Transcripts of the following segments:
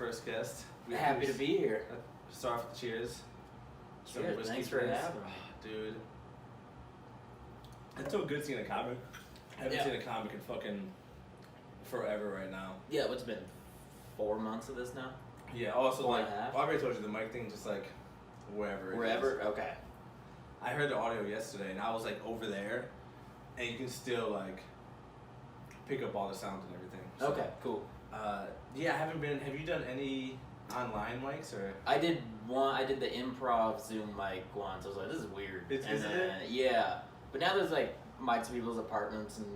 first guest. Happy to be here. Start off with cheers. Cheers, thanks for having me. Dude. It's so good seeing a comic. I haven't seen a comic in fucking forever right now. Yeah, what's been 4 months of this now? Yeah, also Four like, and a half? I already told you the mic thing, just like wherever. Wherever? Okay. I heard the audio yesterday and I was like over there and you can still like pick up all the sounds and everything. So, Okay, cool. Yeah, I haven't been. Have you done any online mics or? I did the Improv Zoom mic once. I was like, this is weird. Isn't it? Yeah. But now there's like mics in people's apartments and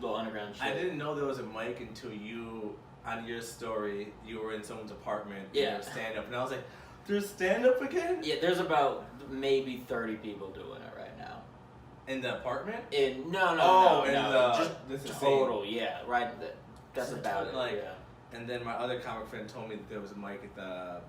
little underground shit. I didn't know there was a mic until you, on your story, you were in someone's apartment. Yeah. And stand up, and I was like, "There's stand up again?" Yeah, there's about maybe 30 people doing it right now. In the apartment? No, this is total. Yeah, right. That's So about it. like, yeah. And then my other comic friend told me that there was a mic at the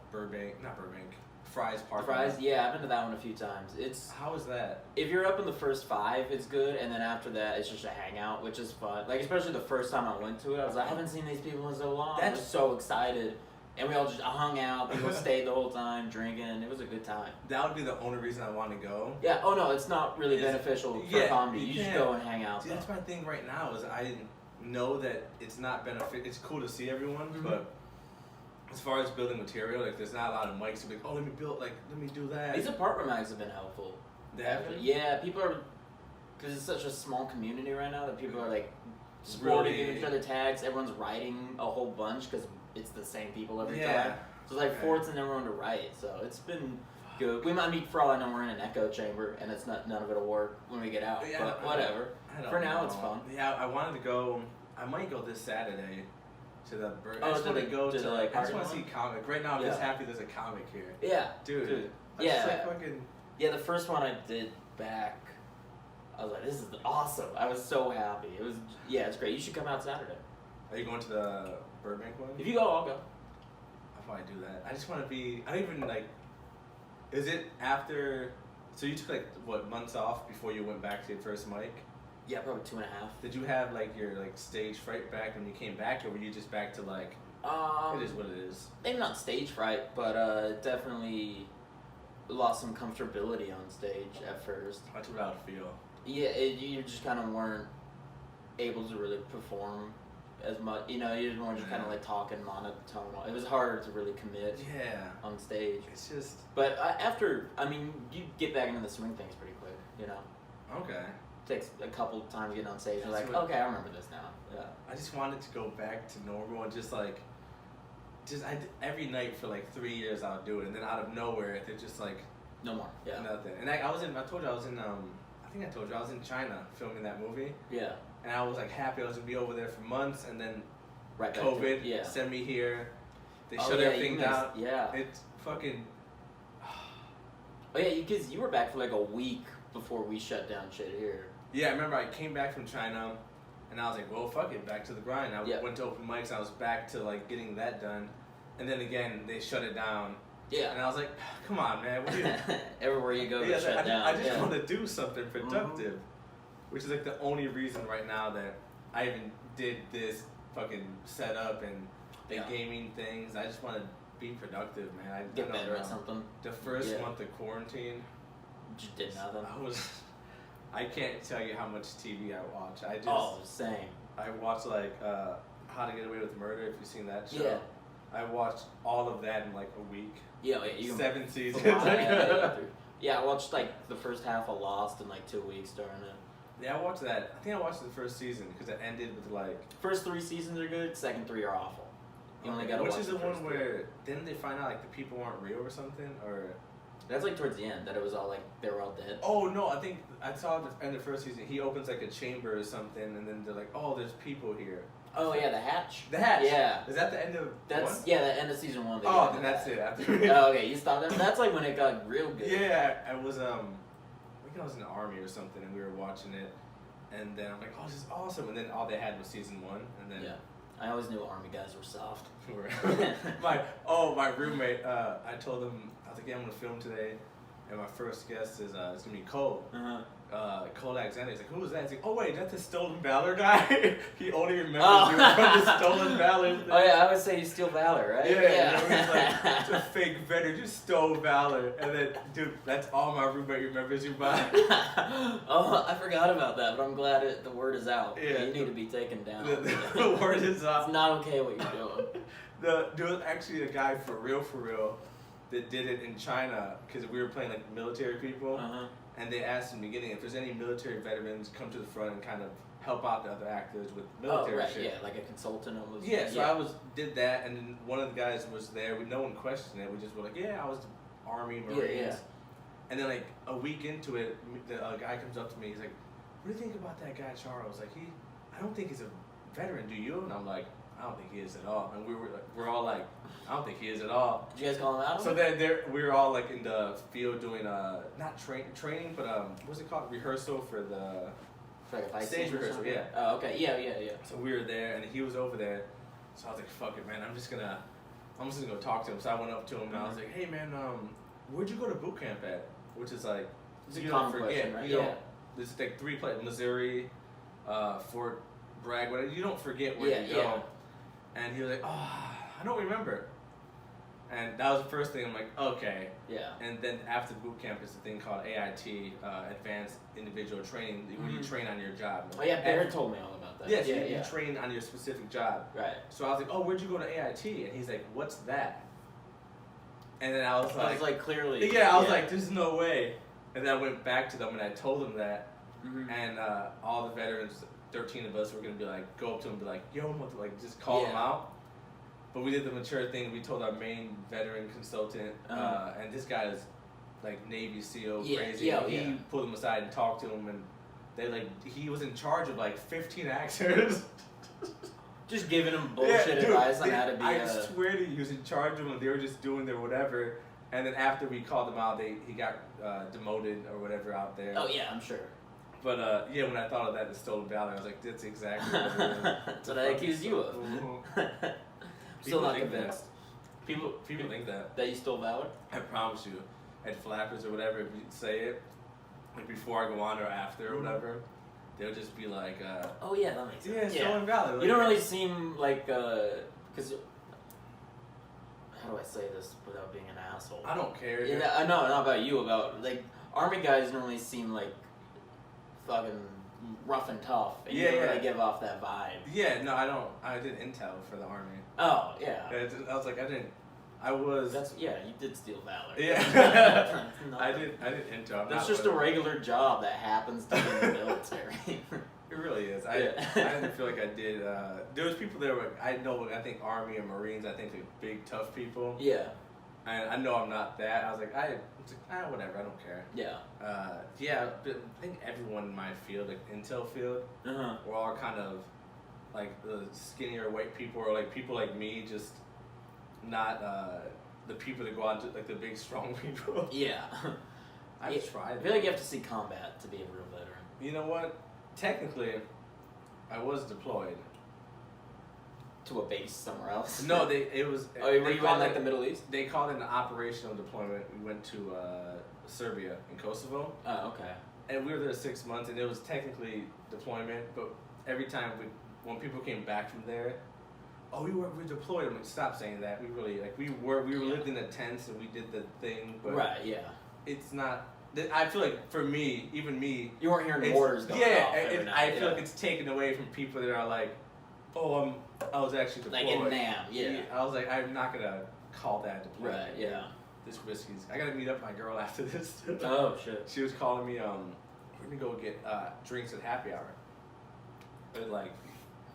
Fry's Park. Fry's, yeah, I've been to that one a few times. How is that? If you're up in the first 5, it's good, and then after that, it's just a hangout, which is fun. Like, especially the first time I went to it, I was like, I haven't seen these people in so long. I was so excited, and we all just hung out. People stayed the whole time drinking. It was a good time. That would be the only reason I want to go. Yeah. Oh no, it's not really beneficial for comedy. You just go and hang out. See, that's my thing right now. Is I know that it's not benefit. It's cool to see everyone, but as far as building material, like there's not a lot of mics to be like, oh, let me do that. These apartment mics have been helpful. They have been? Yeah, people are, because it's such a small community right now that people are like supporting each other tags. Everyone's writing a whole bunch because it's the same people every time. So it's like forcing everyone to write. So it's been good. We might meet, for all I know, we're in an echo chamber and it's none of it'll work when we get out. Yeah, but whatever. For now, it's fun. Yeah, I wanted to go. I might go this Saturday to the. I just want to go to like. I just want to see comic. Right now, I'm just happy there's a comic here. Yeah, dude. Yeah. Yeah, the first one I did back, I was like, this is awesome. I was so happy. It was, it's great. You should come out Saturday. Are you going to the Burbank one? If you go, I'll go. I'll probably do that. I just want to be. I don't even like. Is it after? So you took like what, months off before you went back to your first mic? Yeah, probably 2.5. Did you have like your like stage fright back when you came back, or were you just back to like? It is what it is. Maybe not stage fright, but definitely lost some comfortability on stage at first. That's what I would feel. Yeah, you just kind of weren't able to really perform as much. You know, you were just kind of like talking monotonal. It was hard to really commit. On stage. It's just. But you get back into the swing things pretty quick. You know. Okay. Takes a couple times getting on stage. You're like, okay, I remember this now. Yeah. I just wanted to go back to normal and just every night for like 3 years I would do it, and then out of nowhere they're just like no more. Yeah. Nothing. And I told you I was in I was in China filming that movie. Yeah. And I was like happy I was gonna be over there for months, and then right COVID sent me here. They shut everything down. Yeah. It's fucking. Oh yeah, because you were back for like a week before we shut down shit here. Yeah, I remember I came back from China, and I was like, well, fuck it, back to the grind. I went to open mics, and I was back to like getting that done, and then again they shut it down. Yeah. And I was like, come on, man. What are you... Everywhere you go, they shut down. I just want to do something productive, which is like the only reason right now that I even did this fucking setup and the gaming things. I just want to be productive, man. I get better at something. The first month of quarantine, just did nothing. I can't tell you how much TV I watch. Same. I watched like How to Get Away with Murder. If you've seen that show. Yeah. I watched all of that in like a week. Yeah, 7 seasons. Yeah, I watched like the first half of Lost in like 2 weeks during it. Yeah, I watched that. I think I watched the first season because it ended with like. First 3 seasons are good. Second 3 are awful. You only gotta watch. Which is the one where didn't they find out like the people weren't real or something, or? That's like towards the end that it was all like they were all dead. Oh no, I think I saw at the end of the first season he opens like a chamber or something, and then they're like, oh, there's people here. Oh yeah, the hatch. The hatch. Yeah. Is that the end of? That's one? Yeah, the end of season 1. Oh, then that's it. Oh, okay, you stopped there. That's like when it got real good. Yeah, I was I think I was in the army or something, and we were watching it, and then I'm like, oh, this is awesome, and then all they had was season 1, and then. Yeah. I always knew army guys were soft. my roommate, I told him, I was like, yeah, I'm gonna film today, and my first guest is it's gonna be Cole. Cole Alexander. He's like, who was that? He's like, oh wait, that's the Stolen Valor guy. He only remembers you from the Stolen Valor thing. Oh yeah, I would say you steal Valor, right? Yeah. He's like, it's a fake veteran, just stole Valor. And then, dude, that's all my roommate remembers you by. Oh, I forgot about that, but I'm glad the word is out. Yeah. You need to be taken down. The word is out. It's not okay what you're doing. There was actually a guy for real that did it in China because we were playing like military people. Uh-huh. And they asked in the beginning if there's any military veterans come to the front and kind of help out the other actors with military right, shit. yeah, like a consultant almost. Yeah, so I did that, and then one of the guys was there. No one questioned it. We just were like, yeah, I was the Army, Marines. Yeah. And then like a week into it, the guy comes up to me. He's like, what do you think about that guy Charles? Like I don't think he's a veteran. Do you? And I'm like, I don't think he is at all. And we're all like, I don't think he is at all. Did you guys call him out? So then we were all like in the field doing not training, but what's it called? Rehearsal for the like a fight stage scene or rehearsal. something? Yeah. Oh, okay. Yeah. So we were there, and he was over there. So I was like, fuck it, man. I'm just gonna go talk to him. So I went up to him and I was like, hey man, where'd you go to boot camp at? Which is like, It's a you common don't forget. question, right? You don't. There's like 3 places: Missouri, Fort Bragg. Whatever. You don't forget where you go. Yeah. And he was like, oh, I don't remember. And that was the first thing. I'm like, okay. Yeah. And then after boot camp is a thing called AIT, Advanced Individual Training, where you train on your job. Oh yeah, Barrett told me all about that. Yes, you train on your specific job. Right. So I was like, oh, where'd you go to AIT? And he's like, what's that? And then I was like, clearly. yeah, I was like, there's no way. And then I went back to them and I told them that. Mm-hmm. And all the veterans, 13 of us, were gonna be like, go up to him and be like, yo, just call him out. But we did the mature thing. We told our main veteran consultant, and this guy is like Navy SEAL crazy. He pulled him aside and talked to him, and he was in charge of like 15 actors. Just giving him bullshit advice on how to be. I swear to you, he was in charge of them. They were just doing their whatever. And then after we called him out, he got demoted or whatever out there. Oh yeah, I'm sure. But when I thought of that, the Stolen Valor, I was like, that's exactly what it is. That's what I accused you of. Still not convinced. People think that. That you stole Valor? I promise you. At Flappers or whatever, if you say it, like before I go on or after or whatever, they'll just be like, oh yeah, that makes sense. Yeah, Stolen Valor. Like, you don't really seem like, because, how do I say this without being an asshole? I don't care. Yeah, I know, not about you, about, like, Army guys normally seem like fucking rough and tough, and you don't really give off that vibe. Yeah, no, I don't. I did intel for the Army. Oh, yeah. I was like, you did steal Valor. Yeah. I did intel. That's just a regular job that happens to be in the military. It really is. I didn't feel like I did. There was people there. I think Army and Marines. I think they're big, tough people. Yeah. And I know I'm not that. I was like, whatever. I don't care. Yeah. But I think everyone in my field, like intel field, we're all kind of like the skinnier white people, or like people like me, just not the people that go out to like the big strong people. Yeah. I tried. I feel like you have to see combat to be a real veteran. You know what? Technically, I was deployed to a base somewhere else. No, it was. Oh, were you in like the Middle East? They called it an operational deployment. We went to Serbia and Kosovo. Oh, okay. And we were there 6 months, and it was technically deployment. But every time when people came back from there, we deployed. I'm like, stop saying that. We lived in the tents and we did the thing. But right. Yeah. It's not. I feel like for me, even me, you weren't hearing mortars going off. I feel like it's taken away from people that are like, I was actually deployed. Like in NAM, yeah. I was like, I'm not gonna call that deployment. Right, yeah. This whiskey's. I gotta meet up my girl after this. Oh shit. She was calling me. We're gonna go get drinks at happy hour. At like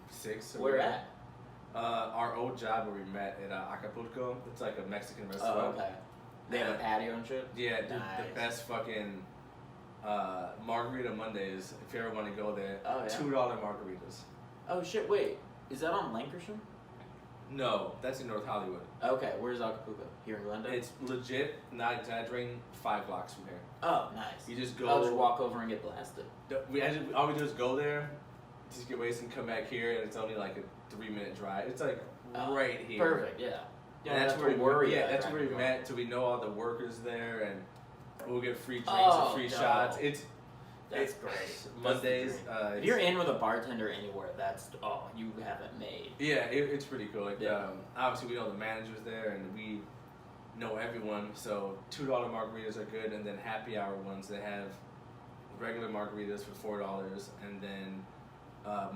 6. Where at? Our old job where we met at Acapulco. It's like a Mexican restaurant. Oh, okay. They have a patio and shit? Yeah, dude, nice. The best fucking Margarita Mondays, if you ever want to go there. Oh, yeah. $2 margaritas. Oh shit, wait. Is that on Lancashire? No, that's in North Hollywood. Okay, where's Acapulco? Here in Glendale? It's legit, not exaggerating, 5 blocks from here. Oh, nice. You just go. I'll just walk over and get blasted. All we do is go there, just get wasted and come back here, and it's only like a 3-minute drive. It's like right here. Perfect, yeah. And that's where that's where we met. So we know all the workers there, and we'll get free drinks and free shots. That's great. Mondays. If you're in with a bartender anywhere, that's you haven't made. Yeah, it's pretty cool. Like, Yeah. obviously we know the managers there, and we know everyone. So $2 margaritas are good, and then happy hour ones they have regular margaritas for $4, and then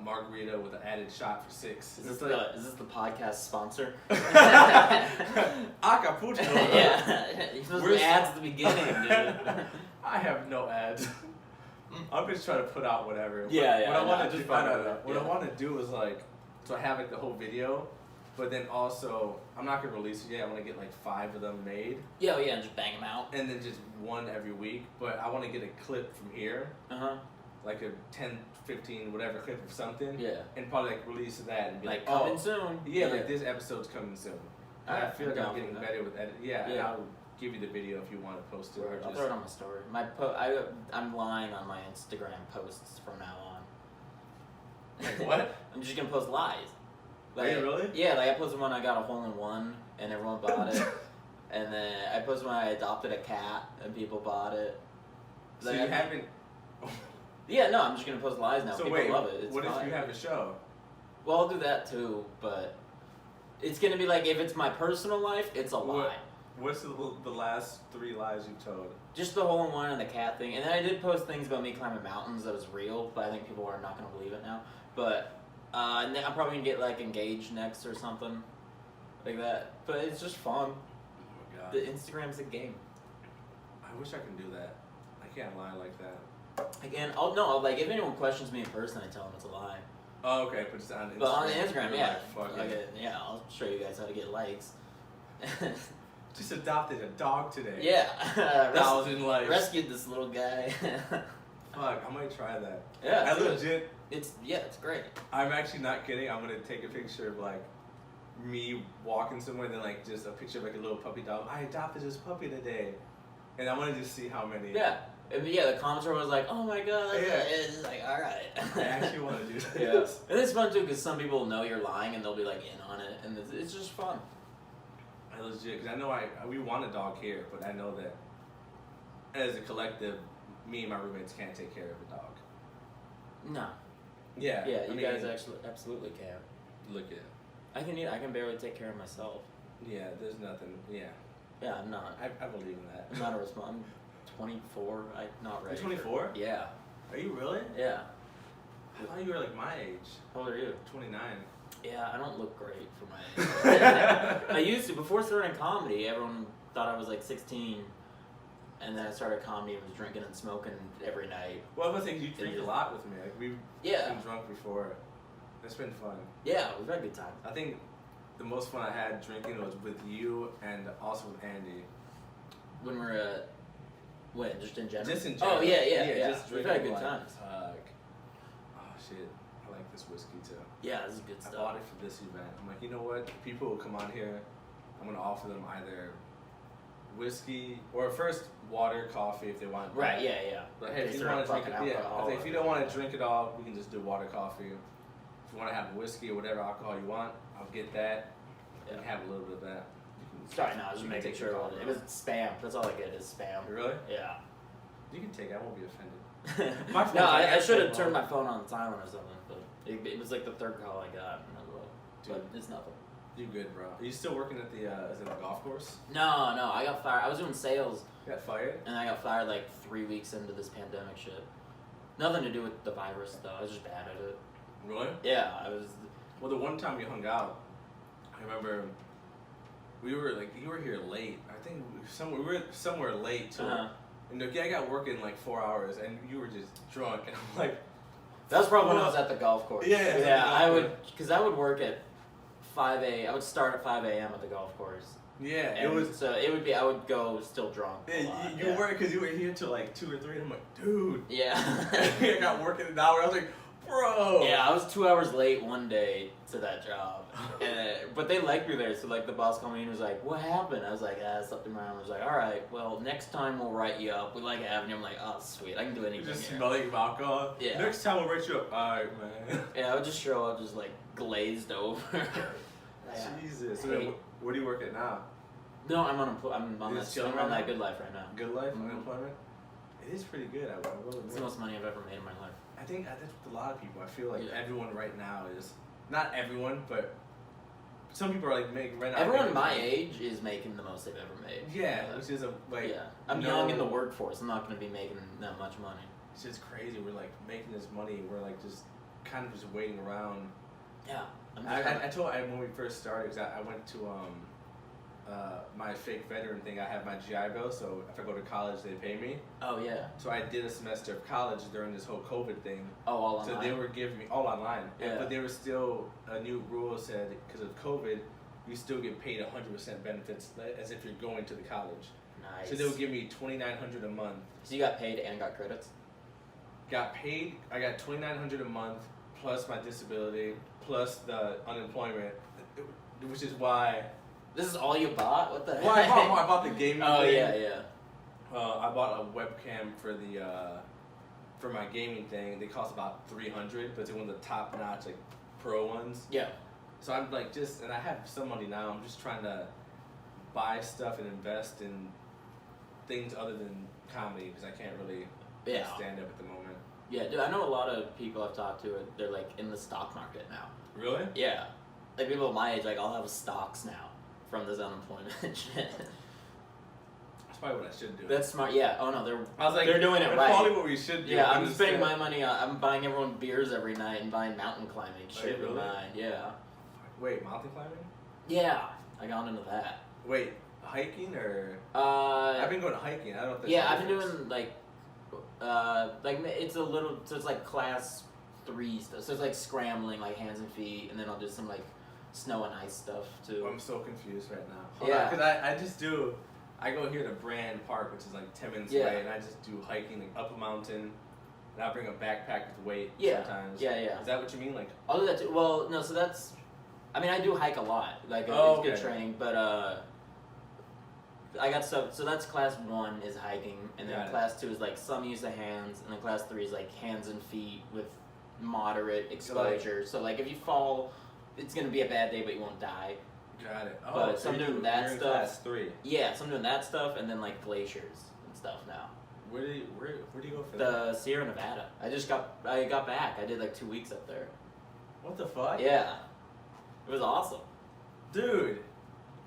margarita with an added shot for $6. Is this the podcast sponsor? Acapulco. Yeah, you're supposed to ads at the beginning, dude. I have no ads. I'm just trying to put out whatever. Yeah, What I want to do, what I want to do is like, so I have like the whole video, but then also I'm not gonna release it yet. I want to get like 5 of them made. Yeah, and just bang them out. And then just one every week. But I want to get a clip from here. Like a 10, 15, whatever clip of something. Yeah. And probably like release that and be like, coming soon. Yeah, like this episode's coming soon. I feel like I'm getting that. better with edit. Yeah, and I'll give you the video if you want to post it. Or I'll just throw it on my story. I'm lying on my Instagram posts from now on. Like what? I'm just gonna post lies. Are you really? Yeah, like I posted one I got a hole-in-one and everyone bought it. And then I posted when I adopted a cat and people bought it. So you haven't... Yeah, no, I'm just going to post lies now. So people love it. It's what fine. if you have a show? Well, I'll do that too, but it's going to be like, if it's my personal life, it's a lie. What's the last 3 lies you told? Just the hole-in-one and the cat thing. And then I did post things about me climbing mountains that was real, but I think people are not going to believe it now. But and then I'm probably going to get like engaged next or something like that. But it's just fun. Oh my god. The Instagram's a game. I wish I can do that. I can't lie like that. Again, like if anyone questions me in person, I tell them it's a lie. Oh, okay, but just on Instagram. But on Instagram, yeah. Like, fuck it. Yeah, I'll show you guys how to get likes. Just adopted a dog today. Yeah. 1,000 likes. Rescued this little guy. Fuck, I might try that. Yeah, I legit. It's great. I'm actually not kidding. I'm gonna take a picture of like me walking somewhere, and then like just a picture of like a little puppy dog. I adopted this puppy today, and I want to just see how many. Yeah. The comments were always like, "Oh my god!" It's like, all right. I actually want to do this. Yeah, and it's fun too because some people know you're lying and they'll be like in on it, and it's just fun. I legit, because I know we want a dog here, but I know that as a collective, me and my roommates can't take care of a dog. No. Yeah. Yeah, you guys actually absolutely can. Look at. I can barely take care of myself. Yeah, there's nothing. Yeah. Yeah, I'm not. I believe in that. I'm not a responsible. I'm 24. I'm not ready. You're 24? Yeah. Are you really? Yeah. I thought you were like my age. How old are you? 29. Yeah, I don't look great for my age. I used to. Before starting comedy, everyone thought I was like 16. And then I started comedy and was drinking and smoking every night. Well, I think you drink a lot with me. Like we've been drunk before. It's been fun. Yeah, we've had a good time. I think the most fun I had drinking was with you and also with Andy. When we're just in general? Just in general. Oh, yeah. Just we've drinking had good like, times. Oh, shit. I like this whiskey, too. Yeah, this is good stuff. I bought it for this event. I'm like, you know what? If people will come on here, I'm going to offer them either whiskey or first water, coffee if they want. Right, yeah. But hey, if you want to drink it, if you don't want to drink it all, we can just do water, coffee. If you want to have whiskey or whatever alcohol you want, I'll get that. Yeah. And have a little bit of that. Sorry, no, I was just making sure it was spam. That's all I get is spam. Really? Yeah. You can take it. I won't be offended. No, I should have turned my phone on silent or something, but it was like the third call I got. But it's nothing. You good, bro? Are you still working at the is it a golf course? No, I got fired. I was doing sales. You got fired? And I got fired like 3 weeks into this pandemic shit. Nothing to do with the virus though. I was just bad at it. Really? Yeah, I was. Well, the one time we hung out, I remember we were like, you were here late. I think we were somewhere late too. And the guy got working like 4 hours, and you were just drunk. And I'm like, that was probably when I was at the golf course. Yeah. I would work at 5 a.m. I would start at 5 a.m. at the golf course. Yeah, and I would go still drunk. Yeah, you were, because you were here till like 2 or 3, and I'm like, dude. Yeah. I got working an hour. I was like, bro. Yeah, I was 2 hours late one day to that job, but they liked me there. So like the boss called me and was like, "What happened?" I was like, something wrong." I was like, "All right, well next time we'll write you up. We like having you." I'm like, "Oh sweet, I can do anything." You just here. smelling of alcohol. Yeah. Next time we'll write you up. All right, man. Yeah, I would just show up just like glazed over. Jesus. So then, where do you work at now? No, I'm on that good life right now. Good life, unemployment. It is pretty good. I will It's the most money I've ever made in my life. I think that's with a lot of people. I feel like Yeah. everyone right now is, not everyone, but some people are like making right now. Everyone my age is making the most they've ever made. Yeah, which is yeah. I'm young in the workforce. I'm not going to be making that much money. It's just crazy. We're like making this money. We're like just kind of just waiting around. Yeah. I told when we first started, because I went to my fake veteran thing. I have my GI Bill, so if I go to college, they pay me. Oh yeah. So I did a semester of college during this whole COVID thing. Oh, all online. So they were giving me all online. Yeah. But there was still a new rule said because of COVID, you still get paid 100% benefits as if you're going to the college. Nice. So they would give me $2,900 a month. So you got paid and got credits? Got paid. I got $2,900 a month plus my disability plus the unemployment, which is why. This is all you bought? What the heck? Well, I bought the gaming. Oh thing. yeah. I bought a webcam for my gaming thing. They cost about $300, but it's one of the top notch like pro ones. Yeah. So I'm like and I have some money now. I'm just trying to buy stuff and invest in things other than comedy because I can't really stand up at the moment. Yeah, dude, I know a lot of people I've talked to, they're like in the stock market now. Really? Yeah. Like people my age, like I'll have stocks now from this unemployment shit. That's probably what I should do. That's smart. Yeah. Oh no, they're doing it that's right. probably what we should do. Yeah, I'm spending my money on. I'm buying everyone beers every night and buying mountain climbing shit really? with mine. Yeah. Wait, mountain climbing? Yeah, I got into that. Wait, hiking or? I've been going hiking. I don't think. Yeah, I've been doing like it's a little. So it's like class 3 stuff. So it's like scrambling, like hands and feet, and then I'll do some like snow and ice stuff too. I'm so confused right now. Because I just do. I go here to Brand Park, which is like 10 minutes away, and I just do hiking like up a mountain. And I bring a backpack with weight sometimes. Yeah. Is that what you mean? Like I'll do that too. Well, no. So that's. I mean, I do hike a lot. Like it's good training, but I got stuff. So that's class 1 is hiking, and then class 2 is like some use of hands, and then class 3 is like hands and feet with moderate exposure. So like if you fall, it's gonna be a bad day, but you won't die. Got it. Oh, but so I'm doing that you're in stuff. Class 3. Yeah, so I'm doing that stuff, and then like glaciers and stuff now. Where do you go for that? The Sierra Nevada. I got back. I did like 2 weeks up there. What the fuck? Yeah, it was awesome. Dude,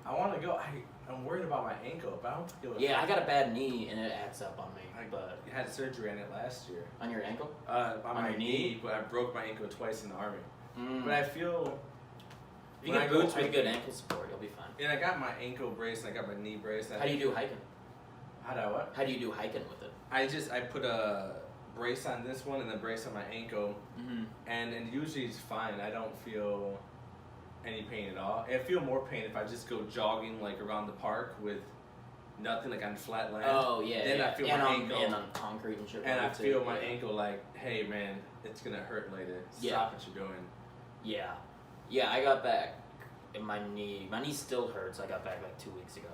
I want to go. I'm worried about my ankle, but I don't think it was. Yeah, I got a bad knee and it acts up on me. But I had surgery on it last year. On your ankle? On my knee, but I broke my ankle twice in the army. But I feel. If you get boots with good ankle support, you'll be fine. And I got my ankle brace and I got my knee brace. How do you do hiking? How do I what? How do you do hiking with it? I put a brace on this one and a brace on my ankle, and usually it's fine. I don't feel any pain at all. I feel more pain if I just go jogging like around the park with nothing, like on flat land. Oh yeah. Then I feel my ankle and on concrete and shit. And I feel my ankle like, hey man, it's gonna hurt later. Stop what you're doing. Yeah. Yeah, I got back. And my knee still hurts. I got back like 2 weeks ago.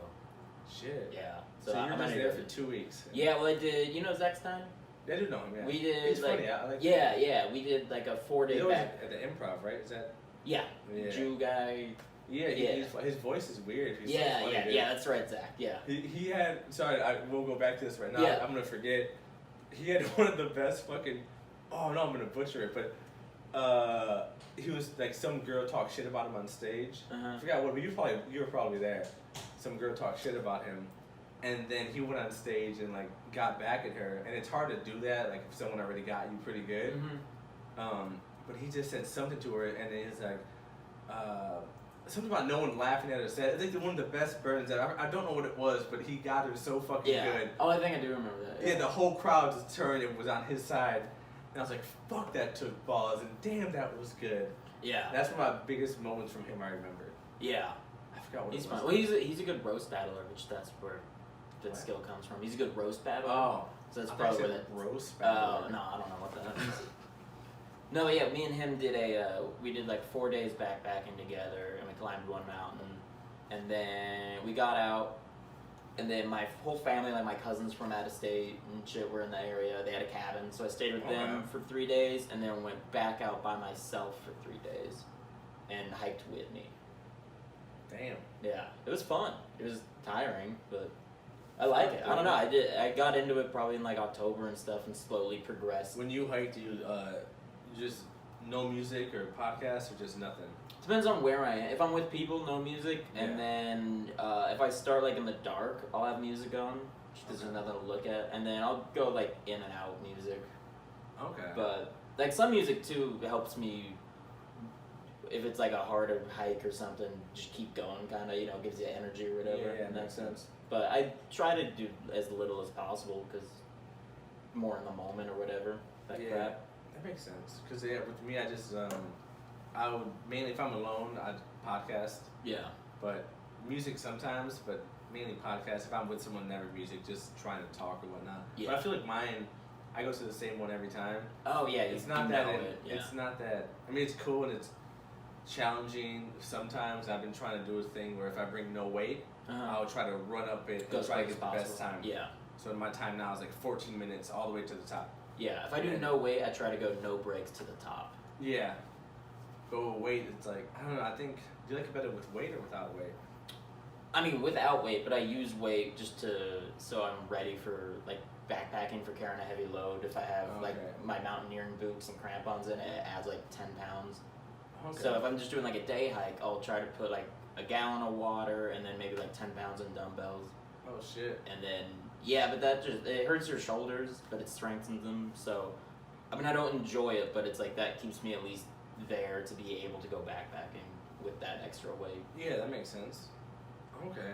Shit. Yeah. So you're just there for 2 weeks. Yeah, well I did. You know Zach Stein? I do know him. Yeah. We did. He's like, funny. I like yeah. We did like a 4-day back at the Improv, right? Is that? Yeah. Jew guy. Yeah, his voice is weird. He's yeah, so funny, yeah, dude. yeah. That's right, Zach. Yeah. He had. Sorry, we'll go back to this right now. Yeah. I'm gonna forget. He had one of the best fucking. Oh no, I'm gonna butcher it, but. He was like some girl talked shit about him on stage. I forgot what, but you were probably there. Some girl talked shit about him, and then he went on stage and like got back at her. And it's hard to do that, like if someone already got you pretty good. But he just said something to her, and it's like something about no one laughing at her. Said I think one of the best burns that I don't know what it was, but he got her so fucking good. Oh, I think I do remember that. Yeah, the whole crowd just turned and was on his side. And I was like, fuck, that took balls, and damn, that was good. Yeah. That's one of my biggest moments from him I remember. Yeah. I forgot what he's it was. fun. Well, he's a good roast battler, which that's where that skill comes from. He's a good roast battler. Oh. So that's probably where that... roast battler. Oh, no, I don't know what that is. No, but yeah, me and him did we did like 4 days backpacking together, and we climbed one mountain, and then we got out, and then my whole family, like my cousins from out of state and shit, were in the area. They had a cabin, so I stayed with them for 3 days, and then went back out by myself for 3 days, and hiked Whitney. Damn. Yeah, it was fun. It was tiring, but I like it. I don't know. I got into it probably in like October and stuff, and slowly progressed. When you hike, do you just no music or podcast or just nothing? Depends on where I am. If I'm with people, no music, and then if I start like in the dark, I'll have music on because there's nothing to look at, and then I'll go like in and out music. Okay. But like some music too helps me. If it's like a harder hike or something, just keep going, kind of, gives you energy or whatever in that sense. But I try to do as little as possible because more in the moment or whatever. Crap. That makes sense. Because with me, I just I would mainly if I'm alone, I'd podcast. Yeah. But music sometimes, but mainly podcast. If I'm with someone, never music, just trying to talk or whatnot. Yeah. But I feel like mine, I go to the same one every time. Oh yeah, it's not that. It's not that. I mean, it's cool and it's challenging. Sometimes I've been trying to do a thing where if I bring no weight, I'll try to run up it and try to get the best time. Yeah. So my time now is like 14 minutes all the way to the top. Yeah. If I do no weight, I try to go no breaks to the top. Yeah. But with weight, it's like I don't know. I think do you like it better with weight or without weight? I mean, without weight, but I use weight just so I'm ready for like backpacking for carrying a heavy load. If I have like my mountaineering boots and crampons in it adds like 10 pounds. Okay. So if I'm just doing like a day hike, I'll try to put like a gallon of water and then maybe like 10 pounds in dumbbells. Oh shit. And then but that it hurts your shoulders, but it strengthens them. So I mean, I don't enjoy it, but it's like that keeps me at least there to be able to go backpacking with that extra weight. Yeah, that makes sense. Okay.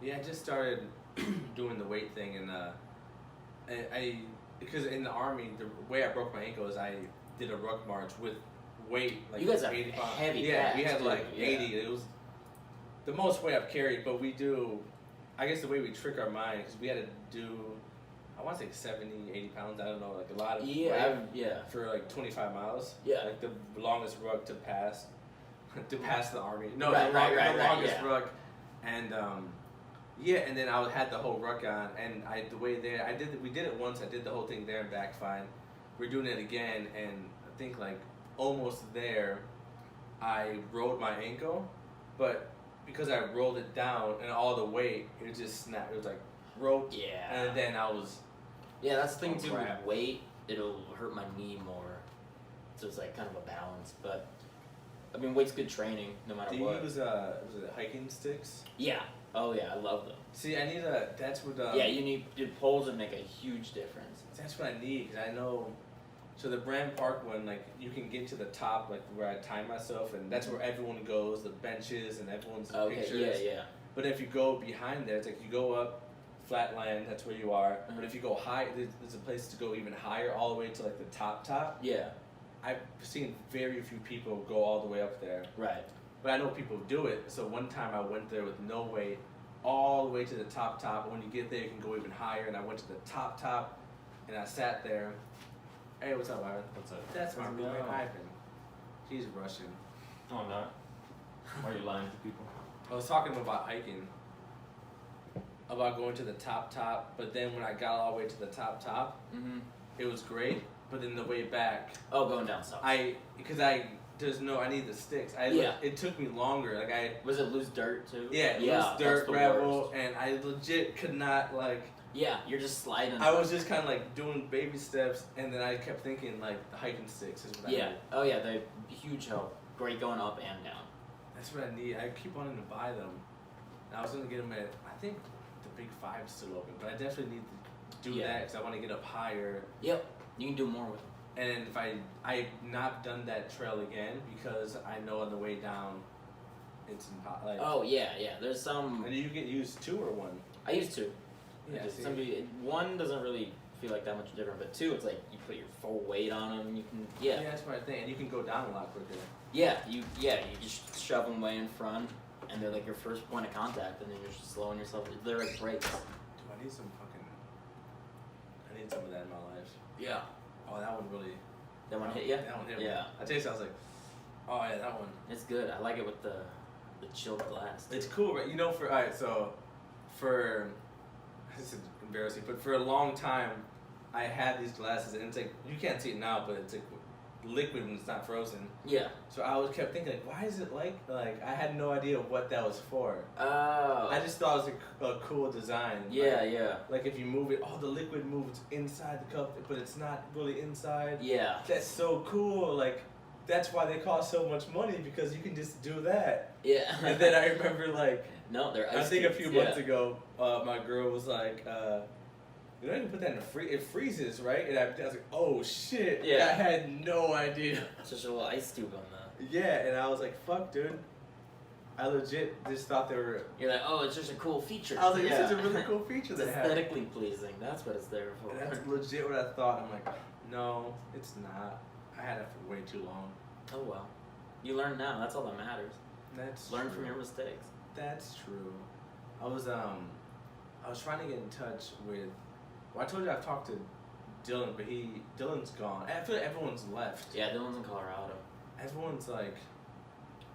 Yeah, I just started doing the weight thing, and I because in the army the way I broke my ankle is I did a ruck march with weight like you guys have 80 pounds. heavy. Yeah, we had like 80. It was the most weight I've carried, but we do. I guess the way we trick our mind because we had to do. I want to say 70, 80 pounds. I don't know, like a lot of weight for like 25 miles. Yeah, like the longest ruck to pass the army. No, the longest ruck, and and then I had the whole ruck on, and the way there we did it once. I did the whole thing there and back fine. We're doing it again, and I think like almost there, I rolled my ankle, but because I rolled it down and all the weight, it just snapped. It was like rope. Yeah. And then I was. Yeah, that's the thing too. With weight, it'll hurt my knee more. So it's like kind of a balance, but I mean, weight's good training no matter what. Do you use was it hiking sticks? Yeah. Oh yeah, I love them. See, I need that's what. You need poles that make a huge difference. That's what I need because I know. So the Brand Park one, like you can get to the top, like where I time myself, and that's where everyone goes, the benches and everyone's pictures. Yeah. But if you go behind there, it's like you go up flat land, that's where you are. But if you go high, there's a place to go even higher, all the way to like the top. Yeah. I've seen very few people go all the way up there. Right. But I know people do it. So one time I went there with no weight, all the way to the top. And when you get there, you can go even higher. And I went to the top, and I sat there. Hey, what's up, Ivan? What's up? That's my roommate, Ivan. He's Russian. No, I'm not. Why are you lying to people? I was talking about hiking, about going to the top, but then when I got all the way to the top, it was great. But then the way back, going down south. I need the sticks. It took me longer. Like was it loose dirt too? Yeah, loose dirt, gravel, and I legit could not like. Yeah, you're just sliding. I was just kind of like doing baby steps, and then I kept thinking like the hiking sticks is what I need. Oh yeah, they're huge help. Great going up and down. That's what I need. I keep wanting to buy them. And I was gonna get them at I think the Big Five's still open, but I definitely need to do that because I want to get up higher. Yep, you can do more with them. And then if I've not done that trail again because I know on the way down, it's impossible. Like, oh yeah, there's some. And you get used 2 or 1? I used 2. Yeah, one doesn't really feel like that much different, but 2, it's like you put your full weight on them, and you can Yeah, that's what I think, and you can go down a lot quicker. You just shove them way in front, and they're like your first point of contact, and then you're just slowing yourself. They're like brakes. Dude, I need some of that in my life. Yeah. Oh, that one really. That one hit you? That one hit me. Yeah. I tasted. I was like, oh yeah, that one. It's good. I like it with the chilled glass. It's cool, right? This is embarrassing, but for a long time, I had these glasses, and it's like you can't see it now, but it's like liquid when it's not frozen. Yeah. So I always kept thinking, like, why is it like I had no idea what that was for. Oh. I just thought it was a cool design. Yeah, yeah. Like if you move it, the liquid moves inside the cup, but it's not really inside. Yeah. That's so cool. Like that's why they cost so much money, because you can just do that. Yeah. And then I remember like no, they're ice I think cubes. a few months ago, my girl was like, you don't even put that in the it freezes, right? And I was like, oh shit. Yeah. I had no idea. It's just a little ice cube on that. Yeah, and I was like, fuck, dude. I legit just thought they were. You're like, oh, it's just a cool feature. I was like, it's such a really cool feature It's that has. aesthetically pleasing. That's what it's there for. And that's legit what I thought. I'm like, no, it's not. I had it for way too long. Oh well. You learn now. That's all that matters. That's Learn true. from your mistakes. That's true. I was trying to get in touch with. Well, I told you I've talked to Dylan, but Dylan's gone. I feel like everyone's left. Yeah, Dylan's in Colorado. Everyone's like.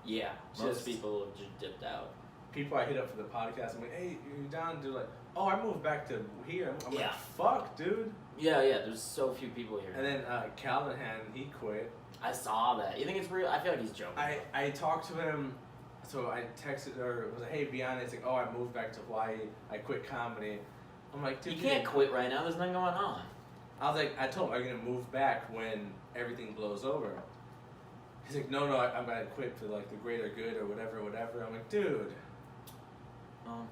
Yeah, most Just- people have just dipped out. People I hit up for the podcast, I'm like, hey, you down? They're like, oh, I moved back to here. I'm Yeah. like, fuck, dude. Yeah, there's so few people here. And then Callahan, he quit. I saw that. You think it's real? I feel like he's joking. I talked to him, so I texted her, was like, hey, be honest. Like, oh, I moved back to Hawaii. I quit comedy. I'm like, dude, you can't quit right now. There's nothing going on. I was like, I told him, are you going to move back when everything blows over? He's like, no, I'm going to quit for, like, the greater good or whatever. I'm like, dude,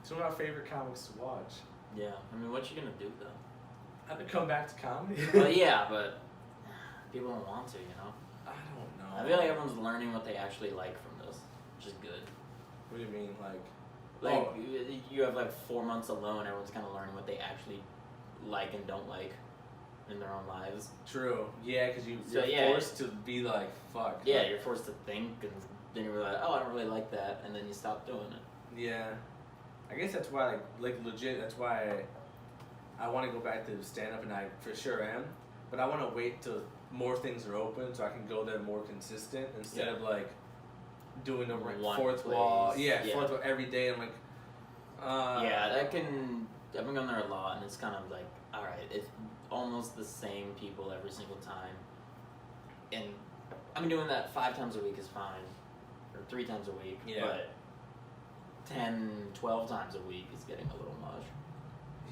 it's one of my favorite comics to watch. Yeah. I mean, what you gonna do though? I'm going to come back to comedy. Well, yeah, but people don't want to, you know. I don't know. I feel like everyone's learning what they actually like from this, which is good. What do you mean, like? Like you have like 4 months alone. Everyone's kind of learning what they actually like and don't like in their own lives. True. Yeah, because So, you're yeah. forced to be like, fuck. Yeah, you're forced to think, and then you're like, oh, I don't really like that, and then you stop doing it. Yeah. I guess that's why, like legit, that's why I want to go back to stand-up, and I for sure am. But I want to wait till more things are open so I can go there more consistent instead of, like, doing the One fourth place. wall. Yeah. Fourth wall every day. I'm like, Yeah, that can. I've been going there a lot, and it's kind of like, all right, it's almost the same people every single time, and I mean doing that 5 times a week is fine, or 3 times a week. Yeah. But 10, 12 times a week is getting a little much.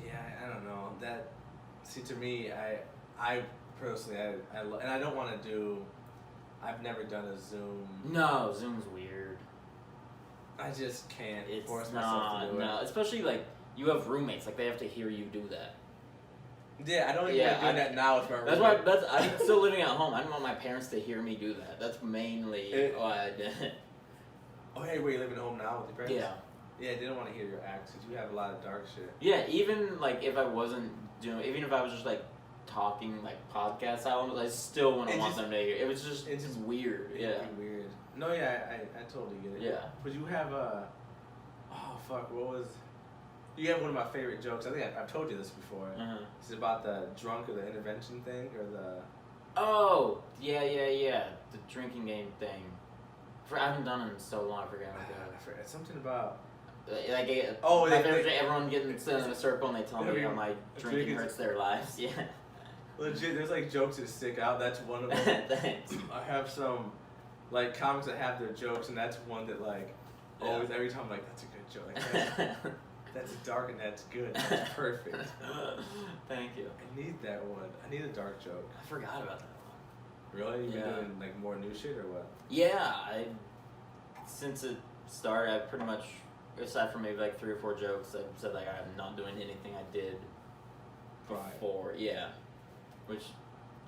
yeah, I don't know. That, see, to me, I personally, and I don't want to do. I've never done a Zoom. No, Zoom's weird. I just can't It's force myself to do no, especially like you have roommates, like they have to hear you do that. it. Yeah, I don't even Yeah, like doing that now with my That's why. roommate. I'm still living at home. I don't want my parents to hear me do that. That's mainly why I did it. Oh, hey, wait, you living at home now with your parents? Yeah. Yeah, they don't want to hear your acts because you have a lot of dark shit. Yeah, even like if I wasn't doing, even if I was just like talking like podcast sounds, I still wouldn't want them to hear. It was just, it's just weird. Yeah. It'd be weird. No, yeah, I totally get it. Yeah. But you have oh fuck, what was? You have one of my favorite jokes. I think I've told you this before. Uh-huh. It's about the drunk or the intervention thing or the. Oh yeah. The drinking game thing. I haven't done it in so long. I forgot what it I forget, something about. Like, Oh, my they- favorite, everyone getting sit in a circle and they tell me how my drinking drinking- hurts their lives. Yeah. Legit, there's like jokes that stick out. That's one of them. Thanks. I have some, like, comics that have their jokes, and that's one that, like, always, every time I'm like, that's a good joke. Like, that's dark and that's good. That's perfect. Thank you. I need that one. I need a dark joke. I forgot about that one. Really? You've Yeah. been doing, like, more new shit or what? Yeah, since it started, I pretty much, aside from maybe like 3 or 4 jokes, I've said like I'm not doing anything I did before. Yeah, which,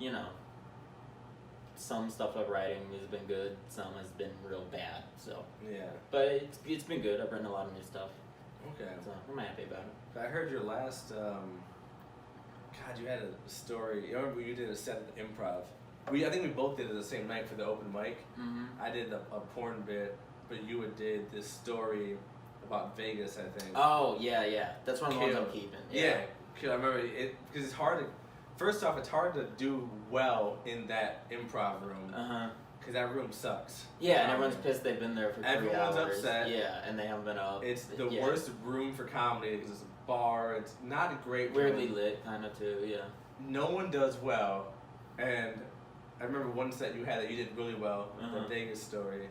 you know, some stuff like writing has been good, some has been real bad. So, Yeah. but it's been good. I've written a lot of new stuff, Okay. so I'm happy about it. I heard your last, God, you had a story. You remember you did a set at the Improv? I think we both did it the same night for the open mic. Mm-hmm. I did a porn bit, but you did this story about Vegas, I think. Oh yeah, that's one of the ones I'm Kill. keeping. Yeah, I remember it because it's hard to. First off, it's hard to do well in that improv room because that room sucks. Yeah, and everyone's pissed they've been there for 3 Everyone's hours. upset. Yeah, and they haven't been up. It's the Yeah. worst room for comedy because it's a bar. It's not a great Weirdly room. lit, kind of too. Yeah. No one does well, and I remember one set you had that you did really well, Uh-huh. the Vegas story,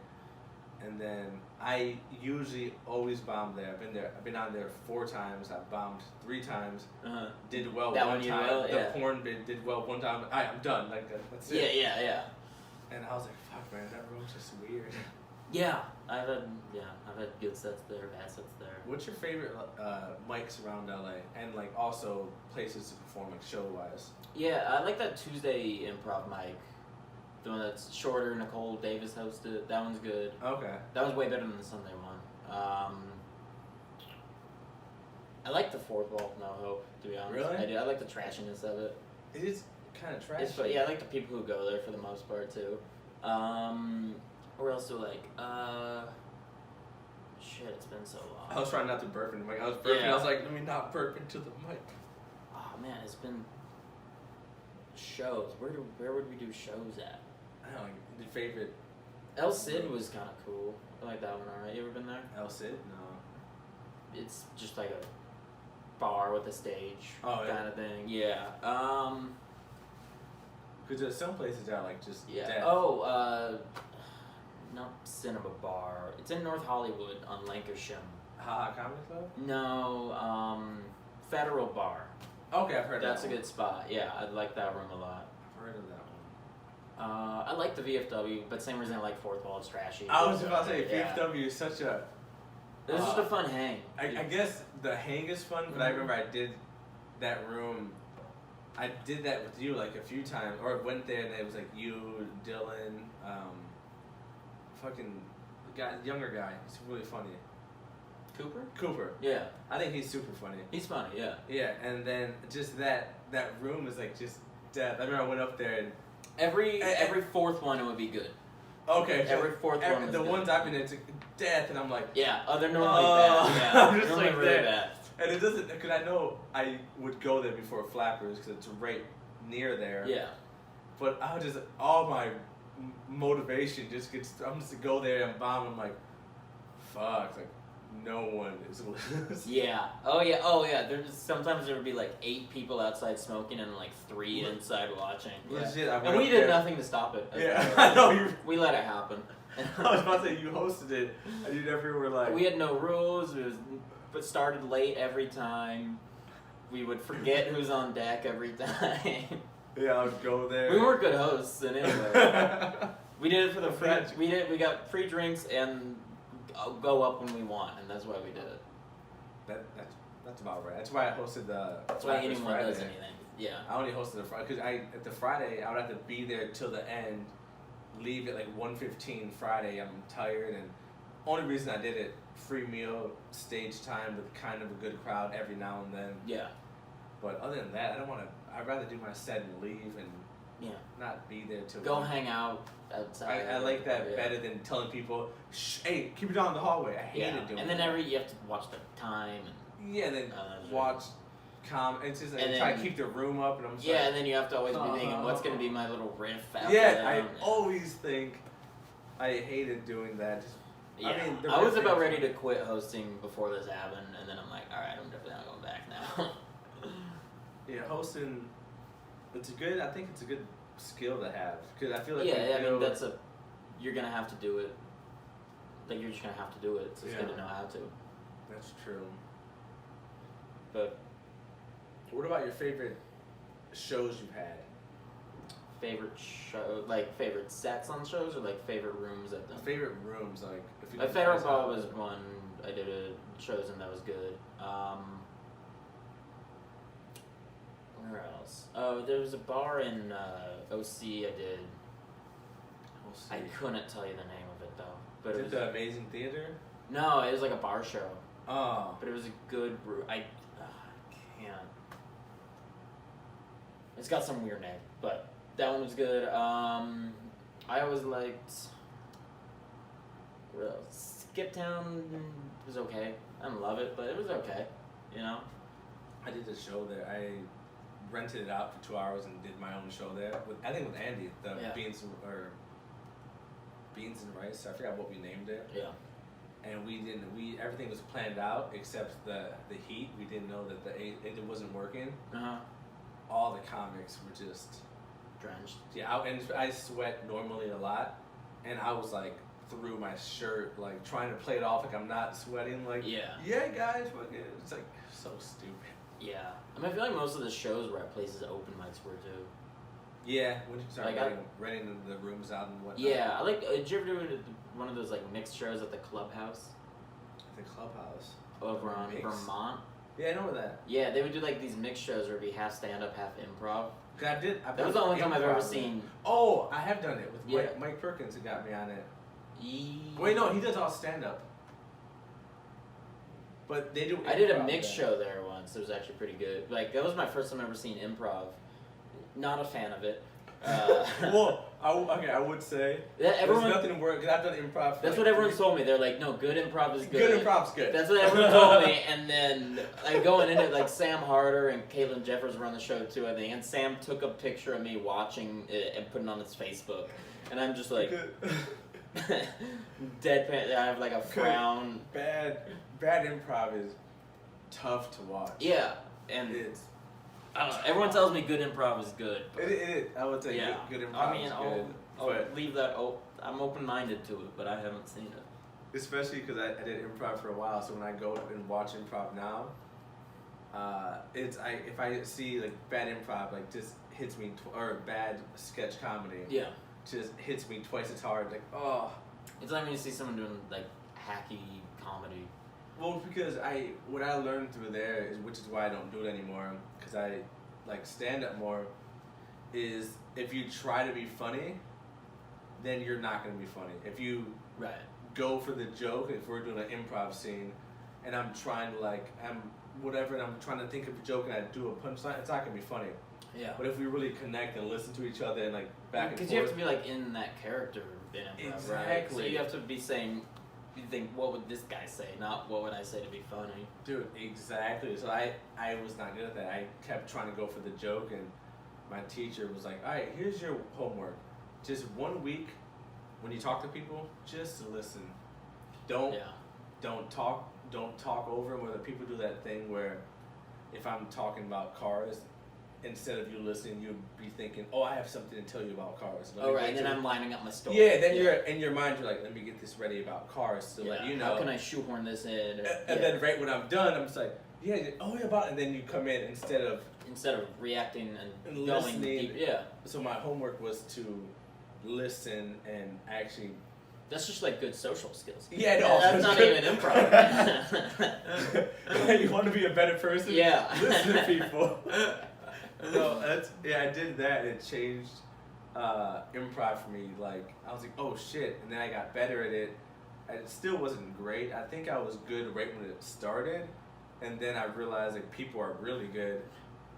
and then I usually always bomb there. I've been on there 4 times. I bombed 3 times. Uh-huh. Did well That one one you time. will? The Yeah. porn bit did well one time. I'm done. Like that's it. Yeah. And I was like, fuck, man, that room's just weird. Yeah, I've had good sets there, bad sets there. What's your favorite mics around LA, and like also places to perform, like show wise? Yeah, I like that Tuesday improv mic. The one that's shorter, Nicole Davis hosted. That one's good. Okay. That was way better than the Sunday one. I like the fourth wall, No Hope, to be honest. Really? I do. I like the trashiness of it. It is kind of trash. It's fun. Yeah, I like the people who go there for the most part too. Where else do I like? Shit, it's been so long. I was trying not to burp into the mic. I was burping. Yeah. I was like, let me not burp into the mic. Oh man, it's been shows. Where would we do shows at? I don't know, like, your favorite El Cid was kind of cool. I like that one. Alright, you ever been there? El Cid? No. It's just like a bar with a stage Oh, yeah. kind of thing. Yeah. Because there's some places that are like just Yeah. dead. Oh, not Cinema Bar. It's in North Hollywood on Lancashire. Haha Comedy Club? No, Federal Bar. Okay, I've heard That's that a good spot. Yeah, I like that room a lot. I've heard of that one. I like the VFW, but same reason I like Fourth Wall. It's trashy. I was about to say, Yeah. VFW is such a... It was just a fun hang. I guess the hang is fun, but I remember I did that room. I did that with you like a few times, or went there and it was like you, Dylan, fucking guy, younger guy. He's really funny. Cooper. Yeah, I think he's super funny. he's funny. Yeah. Yeah, and then just that room is like just death. I remember I went up there and Every fourth one it would be good. okay, Every fourth one was the good. ones I've been into death, and I'm like, Yeah, they're normally bad. Yeah, I'm just normally like really that. bad. And it doesn't, because I know I would go there before Flappers because it's right near there. Yeah. But I would just, all my motivation just gets, I'm just to go there and bomb. I'm like, fuck, like, no one is listening. Yeah. Oh yeah. There's sometimes there would be like 8 people outside smoking and like 3 inside watching. Yeah. Legit, I went And we up did there. nothing to stop it. Yeah, I know you. We let it happen. I was about to say you hosted it, and you never were like. We had no rules. But started late every time. We would forget who's on deck every time. Yeah, I would go there. We weren't good hosts, and anyway. We did it for the free. We got free drinks and go up when we want, and that's why we did it. That's about right. That's why I hosted the. That's why Flappers anyone Friday. does anything. Yeah. I only hosted the Friday because at the Friday I would have to be there till the end, leave at like 1:15 Friday. I'm tired, and only reason I did it, free meal, stage time with kind of a good crowd every now and then. Yeah. But other than that, I don't want to. I'd rather do my set and leave and not be there till. Go hang out outside. I like that better than telling people, Shh, hey, keep it down the hallway. I hated doing And then that. you have to watch the time and Yeah, and then watch. It's just like And try then- to keep the room up, and I'm just and then you have to always be thinking, what's gonna be my little riff after yeah, I them? always think I hated doing that. Just, Yeah. I mean, the I was riff about thing- ready to quit hosting before this happened, and then I'm like, all right, I'm definitely not going back now. Yeah, hosting. It's a good. I think it's a good skill to have because I feel like Yeah, I mean you're gonna have to do it. Like you're just gonna have to do it. So it's good to Yeah. know how to. That's true. But What about your favorite shows you've had? favorite show, like favorite sets on shows, or like favorite rooms at them. Favorite rooms, like if you. My favorite ball was one I did a shows and that was good. Where else? Oh, there was a bar in OC I did. I couldn't tell you the name of it though. But Is it it was the Amazing Theater? no, it was like a bar show. Oh. But it was a good brew. I can't. It's got some weird name, but that one was good. I always liked. What else? Skit Town was okay. I didn't love it, but it was okay. You know. I did a show there. I rented it out for 2 hours and did my own show there. I think with Andy, the beans and rice. I forgot what we named it. Yeah. And everything was planned out except the heat. We didn't know that it wasn't working. Uh huh. All the comics were just drenched. Yeah, and I sweat normally a lot, and I was like through my shirt, like trying to play it off like I'm not sweating. Like, yeah, guys, fucking, it's like so stupid. Yeah, I mean, I feel like most of the shows were at places open mics were too. Yeah, when you start Like, renting the rooms out and whatnot. Yeah, I like. Did you ever do one of those like mixed shows at the Clubhouse? The Clubhouse. Over on Vermont. Yeah, I know that. Yeah, they would do like these mixed shows where it'd be half stand up, half improv. That was the only time I've ever seen. Oh, I have done it with Mike Perkins. Who got me on it. Wait, no, he does all stand up. But they do. I did a mixed show there once. It was actually pretty good. Like that was my first time ever seeing improv. Not a fan of it. Well, I would say there's nothing worse because I've done improv. That's what everyone's told me. They're like, no, good improv is good. Good improv's good. That's what everyone told me. And then like going into it, like Sam Harder and Caitlin Jeffers were on the show too, I think. And Sam took a picture of me watching it and put it on his Facebook, and I'm just like deadpan. I have like a frown. Bad improv is tough to watch. Yeah, and it's. I don't know. Everyone tells me good improv is good. It is. I would say good improv is good. I'll leave that. I'm open-minded to it, but I haven't seen it. Especially because I did improv for a while, so when I go and watch improv now, if I see like bad improv, like just hits me or bad sketch comedy. Yeah. Just hits me twice as hard. Like It's like when you see someone doing like hacky comedy. Well, because what I learned through there is, which is why I don't do it anymore, because I like stand up more, is if you try to be funny, then you're not going to be funny. If you go for the joke, if we're doing an improv scene, and I'm trying to and I'm trying to think of a joke and I do a punchline, it's not going to be funny. Yeah. But if we really connect and listen to each other and like back and forth. Because you have to be like in that character in improv, exactly. Right? So you have to be saying, you think, what would this guy say, not what would I say to be funny. Dude, exactly. So I was not good at that. I kept trying to go for the joke, and my teacher was like, all right, here's your homework. Just 1 week, when you talk to people, just listen. Don't talk over them. Where people do that thing where if I'm talking about cars, instead of you listening, you'd be thinking, oh, I have something to tell you about cars. And then I'm lining up my story. Yeah, then you're in your mind, you're like, let me get this ready about cars to let you know. How can I shoehorn this in? And then right when I'm done, I'm just like, and then you come in instead of reacting and going listening. deep. Yeah. So my homework was to listen and actually. That's just like good social skills. Yeah, no, that's not even improv. You want to be a better person? Yeah. Listen to people. No, I did that. It changed improv for me. Like I was like, oh shit, and then I got better at it. And it still wasn't great. I think I was good right when it started, and then I realized like people are really good.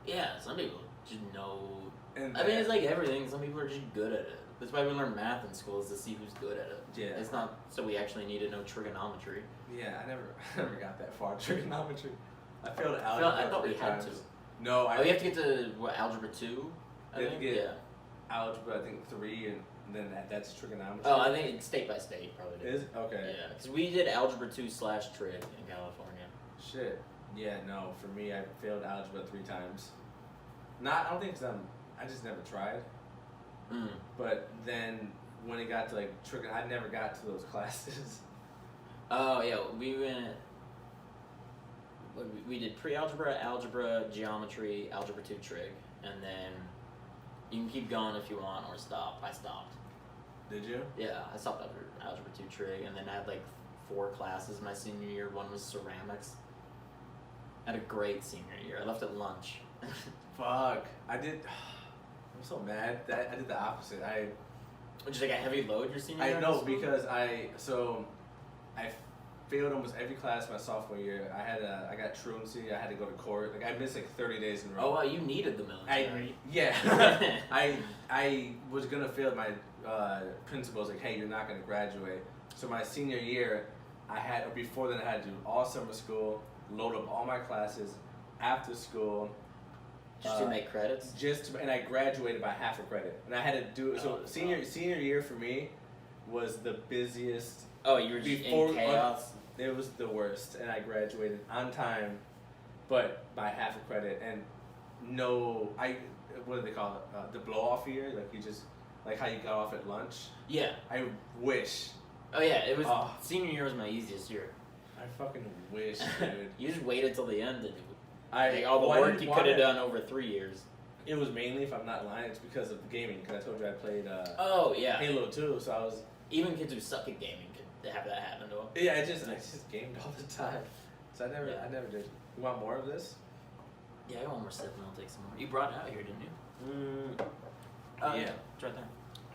Yeah, some people just know. And I mean, it's like everything. Some people are just good at it. That's why we learn math in school, is to see who's good at it. Yeah. It's not so we actually need to know trigonometry. Yeah, I never got that far. Trigonometry. I failed algebra. I thought we had to. No, you have to get to algebra 2. I think. Algebra, I think 3, and then that's trigonometry. Oh, I think it's state by state, probably. Is okay. Yeah, because we did algebra 2/trig in California. Shit. Yeah, no. For me, I failed algebra 3 times. I don't think I just never tried. Mm. But then when it got to like I never got to those classes. Oh yeah, we did pre-algebra, algebra, geometry, algebra 2 trig, and then you can keep going if you want or stop. I stopped. Did you? Yeah, I stopped after algebra 2 trig, and then I had like 4 classes my senior year. One was ceramics. I had a great senior year. I left at lunch. Fuck. I'm so mad that I did the opposite. Which is like a heavy load your senior year? I know because I failed almost every class my sophomore year. I got truancy. I had to go to court. Like I missed like 30 days in a row. Oh wow, you needed the military. I was gonna fail. My principal was like, hey, you're not gonna graduate. So my senior year, before then I had to do all summer school, load up all my classes, after school. Just to make credits? And I graduated by half a credit. And I had to do it. So senior year for me was the busiest. Oh, you were just in chaos? It was the worst. And I graduated on time, but by half a credit. And what do they call it? The blow off year, like you just like how you got off at lunch. Yeah. I wish. Oh yeah, it was senior year was my easiest year. I fucking wish, dude. You just waited till the end and Like all the work you could have done over 3 years. It was mainly, if I'm not lying, it's because of the gaming. Because I told you I played Halo 2, so I was... Even kids who suck at gaming could have that happen to them. Yeah, I just gamed all the time. So I never did. You want more of this? Yeah, I got one more sip and I'll take some more. You brought it out here, didn't you? Yeah. It's right there.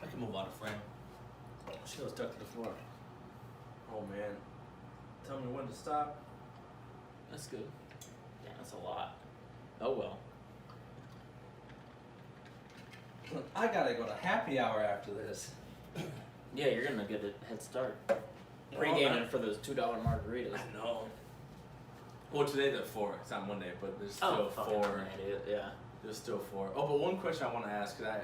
I can move out of frame. She was stuck to the floor. Oh, man. Tell me when to stop. That's good. Damn, that's a lot. Oh, well. I gotta go to happy hour after this. Yeah, you're gonna get a head start. Pre-gaming for those $2 margaritas. I know. Well, today they're 4. It's not Monday, but there's still 4. Idiot. Yeah. There's still 4. Oh, but one question I want to ask, because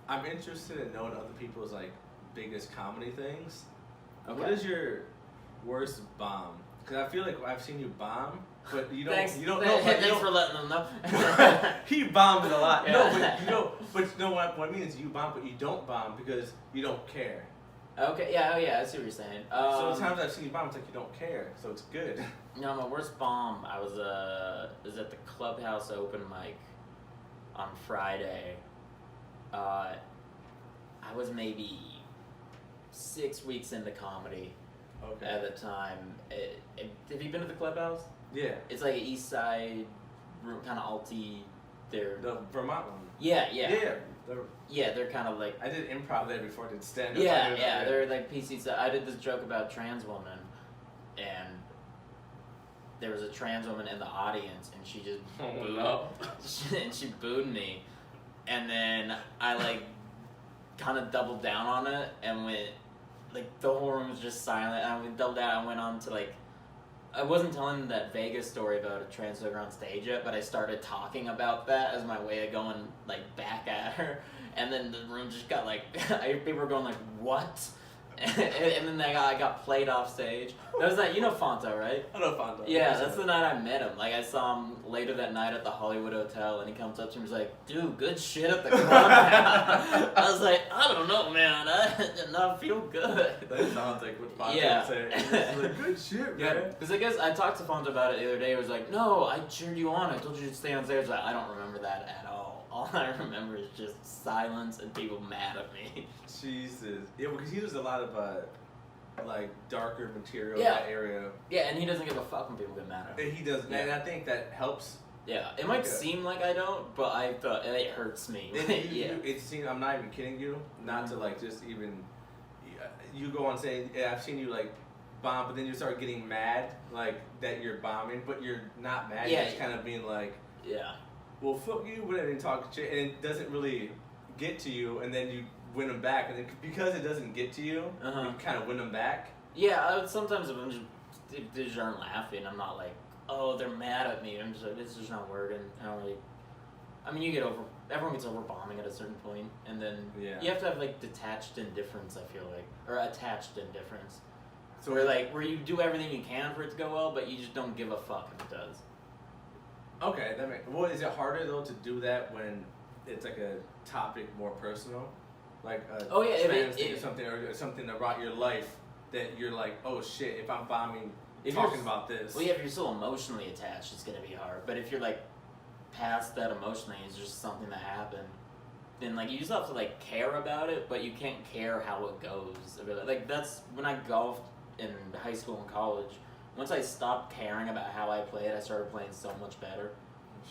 I'm interested in knowing other people's like biggest comedy things. Okay. What is your worst bomb? Because I feel like I've seen you bomb, but you don't. Thanks. You don't know. Thanks for letting them know. He bombed it a lot. Yeah. No, but you know. But you know what I mean is you bomb, but you don't bomb because you don't care. Okay. Yeah. Oh yeah. I see what you're saying. So the times I've seen you bomb, it's like you don't care, so it's good. No, my worst bomb. I was at the Clubhouse open mic on Friday. I was maybe 6 weeks into comedy. Okay. At the time. Have you been to the Clubhouse? Yeah. It's like an East Side, kind of alty. They're the Vermont one. Yeah. Yeah. They're kind of like. I did improv there before I did stand up. Yeah. They're like PC. I did this joke about trans woman, and there was a trans woman in the audience, and she just booed, and she booed me, and then I like kind of doubled down on it and went. Like, the whole room was just silent, and I went doubled down. I went on to, like, I wasn't telling that Vegas story about a trans hooker on stage yet, but I started talking about that as my way of going, like, back at her, and then the room just got, like, people were going, like, what? and then I got played off stage. That was that, you know Fonto, right? I know Fonto. Yeah, that's the night I met him. Like, I saw him later that night at the Hollywood Hotel, and he comes up to me and he's like, dude, good shit at the club. I was like, I don't know, man. I did not feel good. That sounds like what Fonto would say. It's like, good shit, man. Yeah, because I guess I talked to Fonto about it the other day. He was like, no, I cheered you on. I told you to stay on stage. I don't remember that at all. All I remember is just silence and people mad at me. Jesus. Yeah, because he uses a lot of, like, darker material Yeah. in that area. Yeah, and he doesn't give a fuck when people get mad at him. He doesn't, and I think that helps. Yeah, it might seem like I don't, but I thought it hurts me. It seems, I'm not even kidding you, not to, like, just even, you go on saying, yeah, I've seen you, like, bomb, but then you start getting mad, like, that you're bombing, but you're not mad, you're just kind of being like, well, fuck you, but then talk shit, and it doesn't really get to you, and then you win them back, and then because it doesn't get to you, you kind of win them back. Yeah, sometimes if they just aren't laughing, I'm not like, oh, they're mad at me. I'm just like, it's just not working. I don't really. I mean, everyone gets over bombing at a certain point, and then you have to have like detached indifference. I feel like, or attached indifference. So where you do everything you can for it to go well, but you just don't give a fuck if it does. Okay, well, is it harder though to do that when it's like a topic more personal, like trans thing or something about your life that you're like, oh shit, if I'm bombing, talking about this. Well, yeah, if you're still emotionally attached, it's gonna be hard. But if you're like past that emotionally, it's just something that happened. Then like you just have to like care about it, but you can't care how it goes. Like that's when I golfed in high school and college. Once I stopped caring about how I played, I started playing so much better.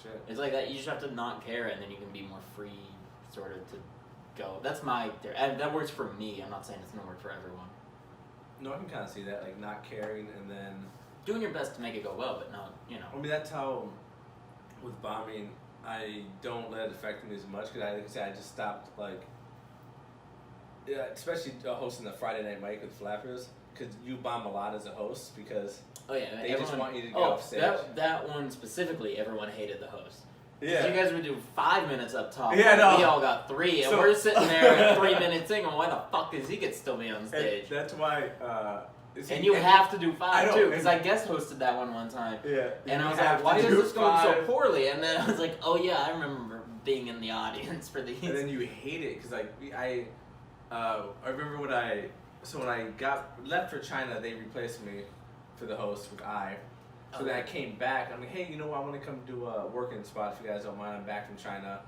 Shit. It's like that. You just have to not care, and then you can be more free, sort of, to go. That's my theory. And that works for me. I'm not saying it's gonna work for everyone. No, I can kind of see that, like not caring and then doing your best to make it go well, but not, you know. I mean, that's how with bombing, I don't let it affect me as much because, like I said, I just stopped like, especially hosting the Friday night mic with Flappers. Because you bomb a lot as a host because they just want you to get off stage. That one specifically, everyone hated the host. Yeah. You guys would do 5 minutes up top. Yeah, no. We all got 3, and we're sitting there 3 minutes in, and why the fuck does he still be on stage? And that's why And you have to do 5 too, because and- I guest hosted that one time. Yeah. And I was You have like, why to is do this going so 5. poorly? And then I was like, oh yeah, I remember being in the audience for these. And then you hate it because like I remember when I left for China, they replaced me for the host with I. So then I came back. I'm like, hey, you know what? I want to come do a working spot if you guys don't mind. I'm back from China,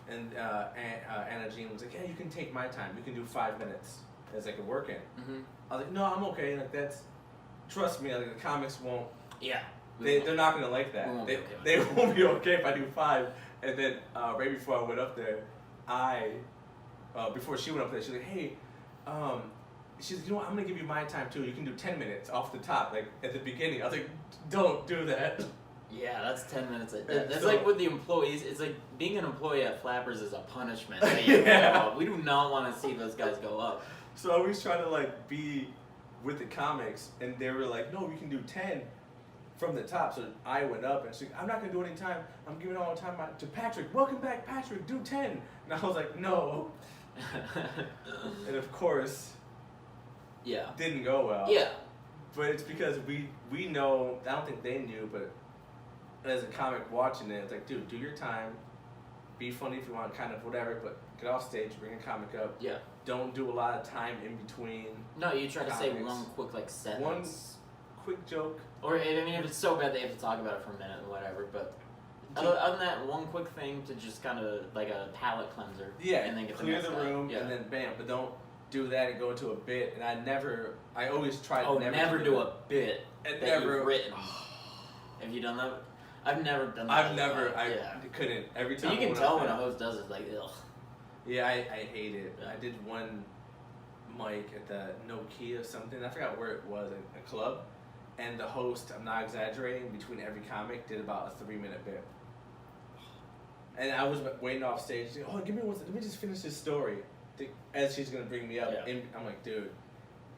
and Anna Jean was like, yeah, you can take my time. You can do 5 minutes as like a working. Mm-hmm. I was like, no, I'm okay. Like trust me. Like the comics won't. Yeah. They're not gonna like that. They won't be okay if I do 5. And then right before I went up there, before she went up there, she's like, hey, she's like, you know what, I'm gonna give you my time too. You can do 10 minutes off the top, like at the beginning. I was like, don't do that. Yeah, that's 10 minutes. And That's so- like with the employees. It's like being an employee at Flappers is a punishment. Yeah. We do not want to see those guys go up. So I was trying to like be with the comics, and they were like, no, we can do 10 from the top. So I went up and she's like, I'm not gonna do any time. I'm giving all the time to Patrick. Welcome back, Patrick. Do 10. And I was like, no. And of course, Yeah. didn't go well. Yeah. But it's because we know, I don't think they knew, but as a comic watching it, it's like, dude, do your time. Be funny if you want, kind of whatever, but get off stage, bring a comic up. Yeah. Don't do a lot of time in between. No, you try to say Comics. one quick like sentence. One quick joke. Or I mean, if it's so bad they have to talk about it for a minute or whatever. But other than that, one quick thing to just kind of like a palate cleanser. Yeah, And then get clear the the next guy. room Yeah. and then bam. But don't do that and go into a bit. And I always try to Oh, never never do that. a bit And that never you've written. Have you done that? I've never done that. I couldn't. Every So time you I can went tell up when a there- host does it, like, ugh. Yeah, I hate it. Yeah. I did one mic at the Nokia something. I forgot where it was, a club. And the host, I'm not exaggerating, between every comic did about a 3-minute bit. And I was waiting off stage. Like, oh, give me 1 second. Let me just finish this story. As she's gonna bring me up, Yeah. and I'm like, dude.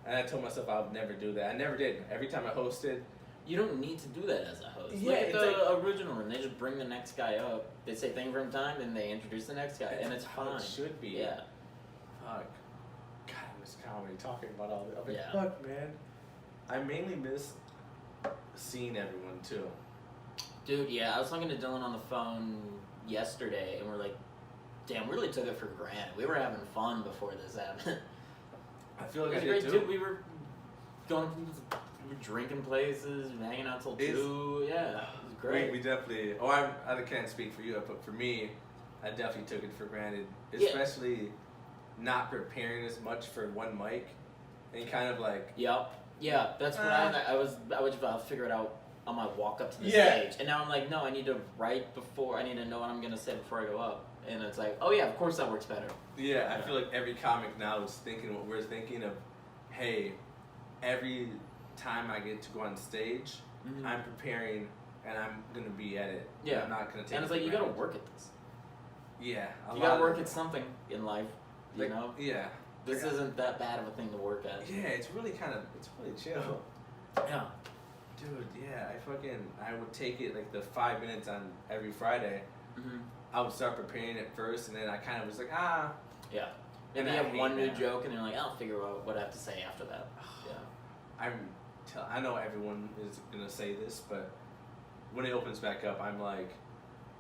And I told myself I would never do that. I never did. Every time I hosted, You don't need to do that as a host. Yeah, Look at it's the original room. They just bring the next guy up. They say thank you for your time, and they introduce the next guy, and it's how fine. it should be. Yeah. Fuck. God, I miss comedy. Talking about all this. I'm like, Yeah. fuck, man. I mainly miss seeing everyone too. Dude, yeah, I was talking to Dylan on the phone yesterday, and we're like, damn, we really took it for granted. We were having fun before this happened. I feel like It I was did great, too. dude. We were going, we were drinking places, hanging out till 2. Yeah, it was great. We definitely. Oh, I can't speak for you, but for me, I definitely took it for granted, Yeah. especially not preparing as much for one mic, and kind of like. Yep. Yeah, that's what I would figure it out on my walk up to the Yeah. stage. And now I'm like, no, I need to write before, I need to know what I'm going to say before I go up. And it's like, oh yeah, of course that works better. Yeah, I feel like every comic now is thinking what we're thinking of. Hey, every time I get to go on stage, Mhm. I'm preparing and I'm gonna be at it. Yeah. I'm not gonna take. And it's it like, you for got to granted. work at this. Yeah. You got to work at something in life, you like, know? Yeah. This isn't that bad of a thing to work at. Yeah, it's really chill. Yeah. Dude, yeah, I would take it like the 5 minutes on every Friday. Mm-hmm. I would start preparing it first, and then I kind of was like, Yeah. And Maybe you I have hate one new that. joke, and you're like, I'll figure out what I have to say after that. Yeah. I know everyone is gonna say this, but when it opens back up, I'm like,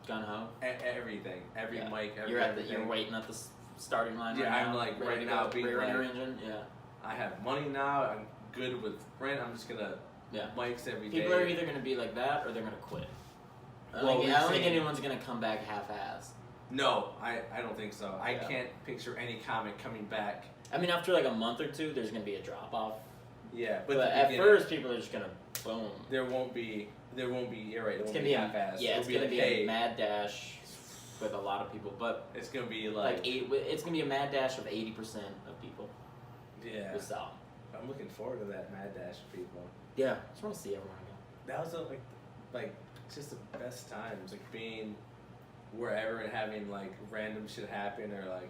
Gun ho. everything, every Yeah. mic, You're everything. waiting at the starting line. Yeah, right I'm now, like, ready right to now go, being rearing your like- engine. Yeah. I have money now. I'm good with rent. I'm just gonna Yeah. mics every day. People are either gonna be like that or they're gonna quit. I Well, don't we've think seen- anyone's gonna come back half-assed. No, I don't think so. I Yeah. can't picture any comic coming back. I mean, after like a month or two, there's gonna be a drop-off. Yeah, But the at beginning, first, people are just gonna boom. there won't be. You're right. It It's won't gonna be be half-assed. yeah, It'll it's gonna like, be hey, a mad dash with a lot of people, but It's gonna be like it's gonna be a mad dash of 80% of people yeah. will sell. I'm looking forward to that Mad Dash of people. Yeah, I just want to see everyone go. That was like just the best times, like being wherever and having like random shit happen or like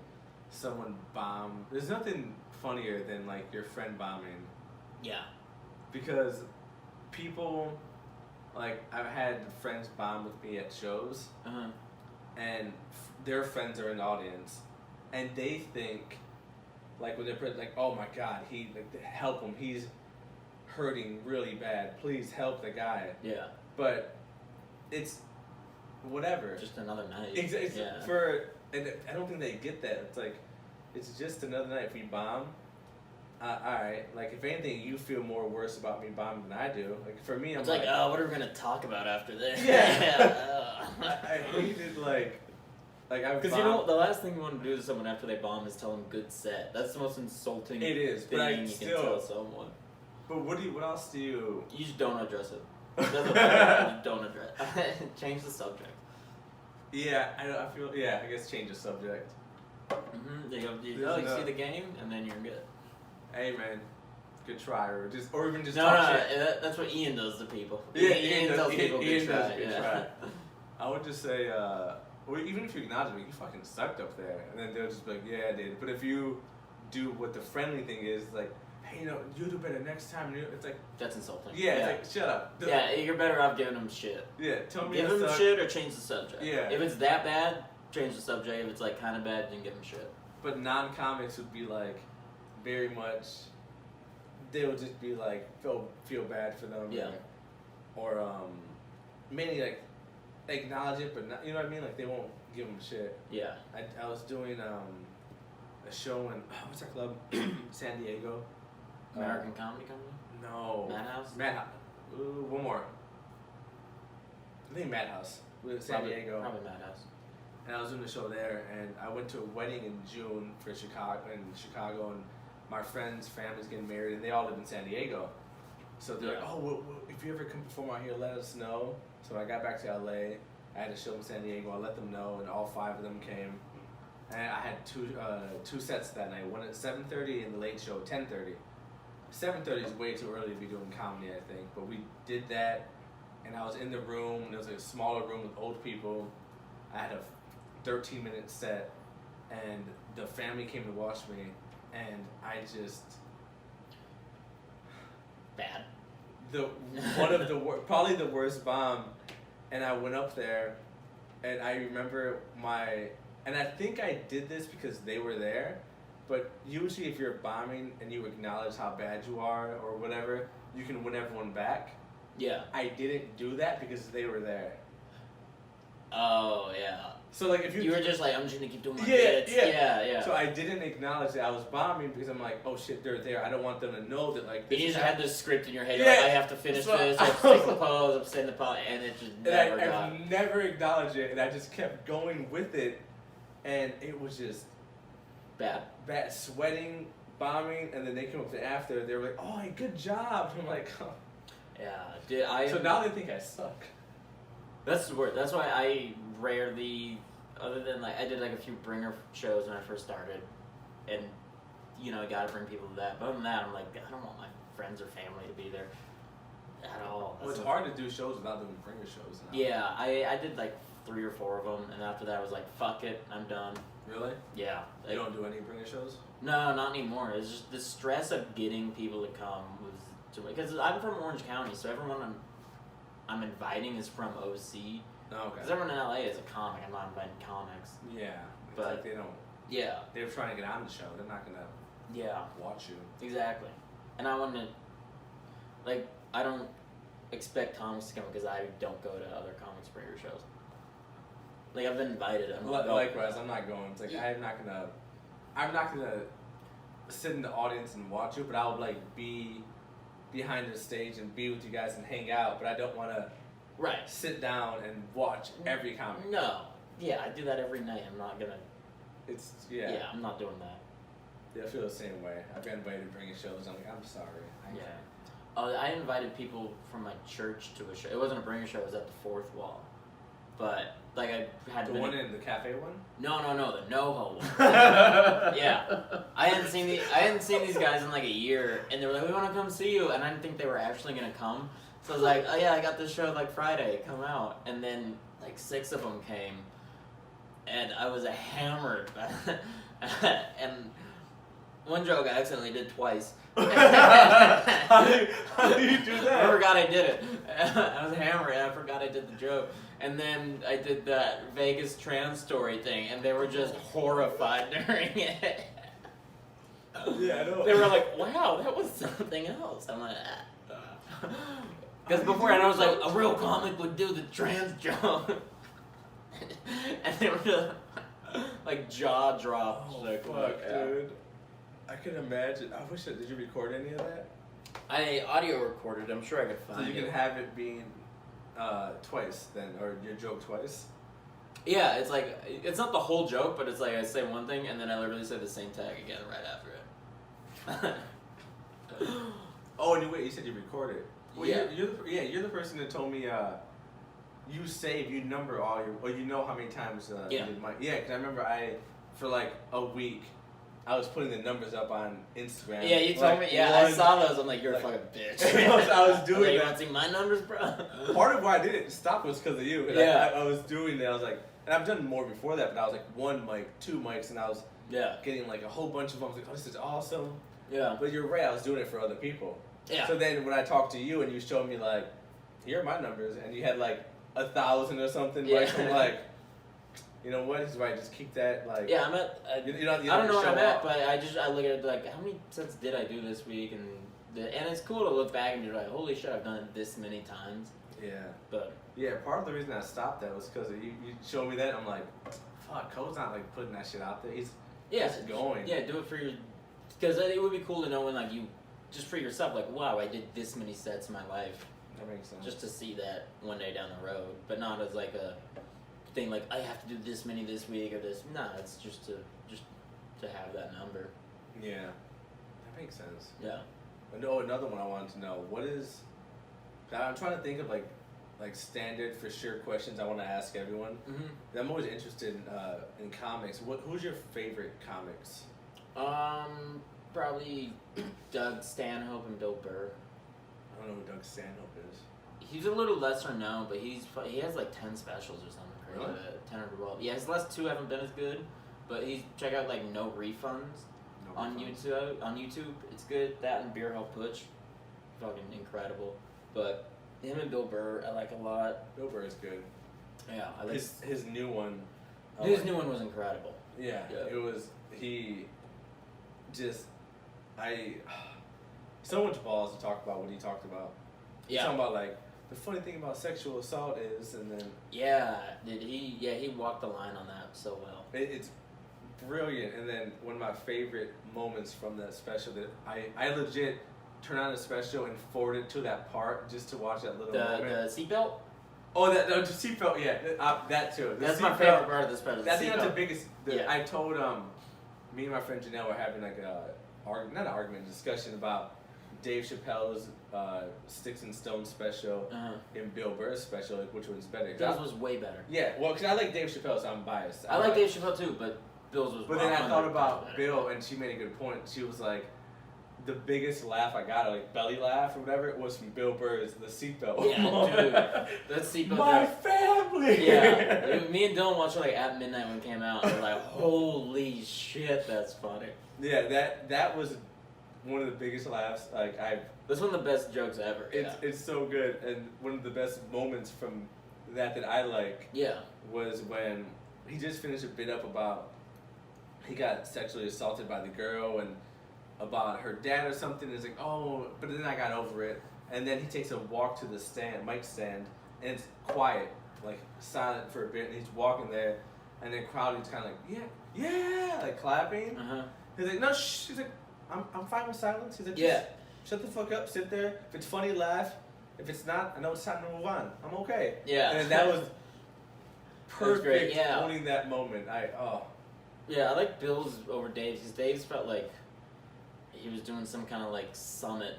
someone bomb. There's nothing funnier than like your friend bombing Yeah. because people like I've had friends bomb with me at shows Uh-huh. and their friends are in the audience and they think like when they're like, oh my god, he like help him, hurting really bad. Please help the guy. Yeah. But it's whatever. Just another night. Exactly. Yeah. And I don't think they get that. It's like, it's just another night. If we bomb, alright. Like, if anything, you feel more worse about me bombing than I do. Like, for me, I'm it's like, oh, what are we gonna talk about after this? Yeah. I hated, like I've because you know the last thing you want to do to someone after they bomb is tell them good set. That's the most insulting It is, thing but you can tell someone. But what else do you? You just don't address it. It doesn't matter. You don't address. Change the subject. Yeah, I feel. Yeah, I guess change the subject. Mm-hmm. You see the game, and then you're good. Hey man, good try, or even just no, talk no, shit. That's what Ian does to people. Yeah, Ian tells people Ian good does try. good Yeah. try. I would just say, or even if you acknowledge me, you fucking sucked up there, and then they'll just be like, yeah, I did. But if you do what the friendly thing is, like, hey, you do better next time. It's like, that's insulting. Yeah, it's like, shut up. Yeah, you're better off giving them shit. Yeah, tell me. Give them shit or change the subject. Yeah. If it's that bad, change the subject. If it's like kind of bad, then give them shit. But non-comics would be like, very much. They would just be like, feel bad for them. Yeah. Or mainly like acknowledge it, but not, you know what I mean? Like they won't give them shit. Yeah. I was doing a show in what's that club? San Diego. American Comedy Company. No. Madhouse. Madhouse. One more. I think Madhouse. San Diego. Probably Madhouse. And I was doing a show there, and I went to a wedding in June for Chicago, and my friends' families getting married, and they all live in San Diego. So they're like, oh, well, if you ever come perform out here, let us know. So when I got back to LA, I had a show in San Diego. I let them know, and all 5 of them came. And I had two sets that night. One at 7:30 and the late show at 10:30. 7:30 is way too early to be doing comedy, I think. But we did that, and I was in the room, and it was like a smaller room with old people. I had a 13-minute set, and the family came to watch me, and I just bad. Probably the worst bomb, and I went up there, and I remember and I think I did this because they were there, but usually if you're bombing and you acknowledge how bad you are or whatever, you can win everyone back. Yeah. I didn't do that because they were there. Oh, yeah. So like if you were just like, I'm just gonna keep doing my bits. Yeah. So I didn't acknowledge that I was bombing because I'm like, oh shit, they're there. I don't want them to know that like. You just had this script in your head. Yeah. Like, I have to finish this. I have to take the pause. I'm setting the pause, and it just never got. I've never acknowledged it, and I just kept going with it, and it was just bad, sweating, bombing, and then they came up to after. They were like, oh, hey, good job. And I'm like, oh. Yeah, So now they think I suck. That's the word. That's why I rarely, other than like I did like a few bringer shows when I first started, and I gotta bring people to that. But other than that, I'm like, I don't want my friends or family to be there at all. Well, it's hard to do shows without doing bringer shows now. Yeah, I did like 3 or 4 of them, and after that I was like, fuck it, I'm done. Really? Yeah. You don't do any bringer shows? No, not anymore. It's just the stress of getting people to come was too much. Because I'm from Orange County, so everyone I'm inviting is from OC. Oh, okay. Because everyone in LA is a comic. I'm not inviting comics. Yeah. But like they don't. Yeah. They're trying to get on the show. They're not gonna. Yeah. Watch you. Exactly. And I want to. Like, I don't expect comics to come because I don't go to other comic bringer shows. Like I've been invited. Likewise, I'm not going. It's like I'm not gonna sit in the audience and watch you, but I'll like be behind the stage and be with you guys and hang out. But I don't want to sit down and watch every comic. No. Yeah, I do that every night. I'm not gonna. Yeah, I'm not doing that. Yeah, I feel the same way. I've been invited to bring shows. I'm like, I'm sorry. I invited people from my church to a show. It wasn't a bringer show. It was at the 4th Wall. But like I had the one in the cafe one. No, the NoHo one. Yeah, I hadn't seen these guys in like a year, and they were like, "We want to come see you," and I didn't think they were actually gonna come. So I was like, "Oh yeah, I got this show like Friday. Come out." And then like 6 of them came, and I was hammered. And one joke I accidentally did twice. How do you do that? I forgot I did it. I was hammered and I forgot I did the joke. And then I did that Vegas trans story thing, and they were just horrified during it. Yeah, I know. They were like, wow, that was something else. I'm like, Because before I was like, a real comic would do the trans joke. And they were just, like jaw dropped. Oh, like, fuck, dude. I can imagine. I wish did you record any of that? I audio recorded. I'm sure I could find So you it. can have it being twice then, or your joke twice. Yeah, it's like it's not the whole joke, but it's like I say one thing and then I literally say the same tag again right after it. Oh, and you said you recorded. Well, Yeah. You're the person that told me you number all your, or you know how many times Yeah. you did because I remember for like a week, I was putting the numbers up on Instagram. Yeah, you told me. Yeah, I saw those. I'm like, you're a fucking bitch. I was doing like, you that. want to see my numbers, bro? Part of why I didn't stop was because of you. And Yeah. I was doing that. I was like, and I've done more before that, but I was like 1 mic, 2 mics, and I was getting like a whole bunch of them. I was like, oh, this is awesome. Yeah. But you're right, I was doing it for other people. Yeah. So then when I talked to you and you showed me like, here are my numbers, and you had like 1,000 or something, like I'm like, you know what? He's right. Just keep that like. Yeah, I'm at. I don't know what I'm at, but I look at it like, how many sets did I do this week, and it's cool to look back and be like, holy shit, I've done it this many times. Yeah. But yeah, part of the reason I stopped that was because you showed me that. I'm like, fuck, Code's not like putting that shit out there. He's just going. Yeah, do it for your. Because it would be cool to know when like you, just for yourself, like, wow, I did this many sets in my life. That makes sense. Just to see that one day down the road, but not as like a thing like I have to do this many this week or this. Nah, it's just to have that number. Yeah, that makes sense. Yeah. Oh, another one I wanted to know. What is? I'm trying to think of like standard for sure questions I want to ask everyone. Mm-hmm. I'm always interested in comics. Who's your favorite comics? Probably Doug Stanhope and Bill Burr. I don't know who Doug Stanhope is. He's a little lesser known, but he has like 10 specials or something crazy. Really? 10 or 12. Yeah, his last 2 haven't been as good, but check out like No Refunds on YouTube. On YouTube, it's good. That and Beer Hall Putsch, fucking incredible. But him and Bill Burr, I like a lot. Bill Burr is good. Yeah, I like his new one. his new one was incredible. Yeah, Yeah. it was. So much balls to talk about what he talked about. Yeah. Talking about like the funny thing about sexual assault is, and then he walked the line on that so well. it's brilliant. And then one of my favorite moments from that special that I legit turn on the special and forward it to that part just to watch that little moment. The seatbelt. Oh, the seatbelt, that too. That's my favorite part of the special. I think that's the biggest. Yeah. I told me and my friend Janelle were having like not an argument, discussion about Dave Chappelle's Sticks and Stones special and Bill Burr's special, like which one's better? Bill's was way better. Yeah, well, because I like Dave Chappelle, so I'm biased. I like Dave Chappelle too, but Bill's was. But then I thought about better. Bill, and she made a good point. She was like, the biggest laugh I got, like belly laugh or whatever, was from Bill Burr's The Seatbelt. Yeah, dude, that seatbelt. My family. Yeah, me and Dylan watched it like at midnight when it came out, and we're like, holy shit, that's funny. Yeah, that was one of the biggest laughs That's one of the best jokes ever. It's so good, and one of the best moments from that I like was when he just finished a bit up about he got sexually assaulted by the girl and about her dad or something. It's like, oh, but then I got over it, and then he takes a walk to the mic stand, and it's quiet, like silent for a bit, and he's walking there, and then crowd is kind of like yeah, like clapping. He's like, no, shh. He's like, I'm fine with silence. He's like, just shut the fuck up, sit there. If it's funny, laugh. If it's not, I know it's time to move on. I'm okay. Yeah. And that was perfect. Great. Yeah. Owning that moment. Yeah, I like Bill's over Dave's because Dave's felt like he was doing some kind of like summit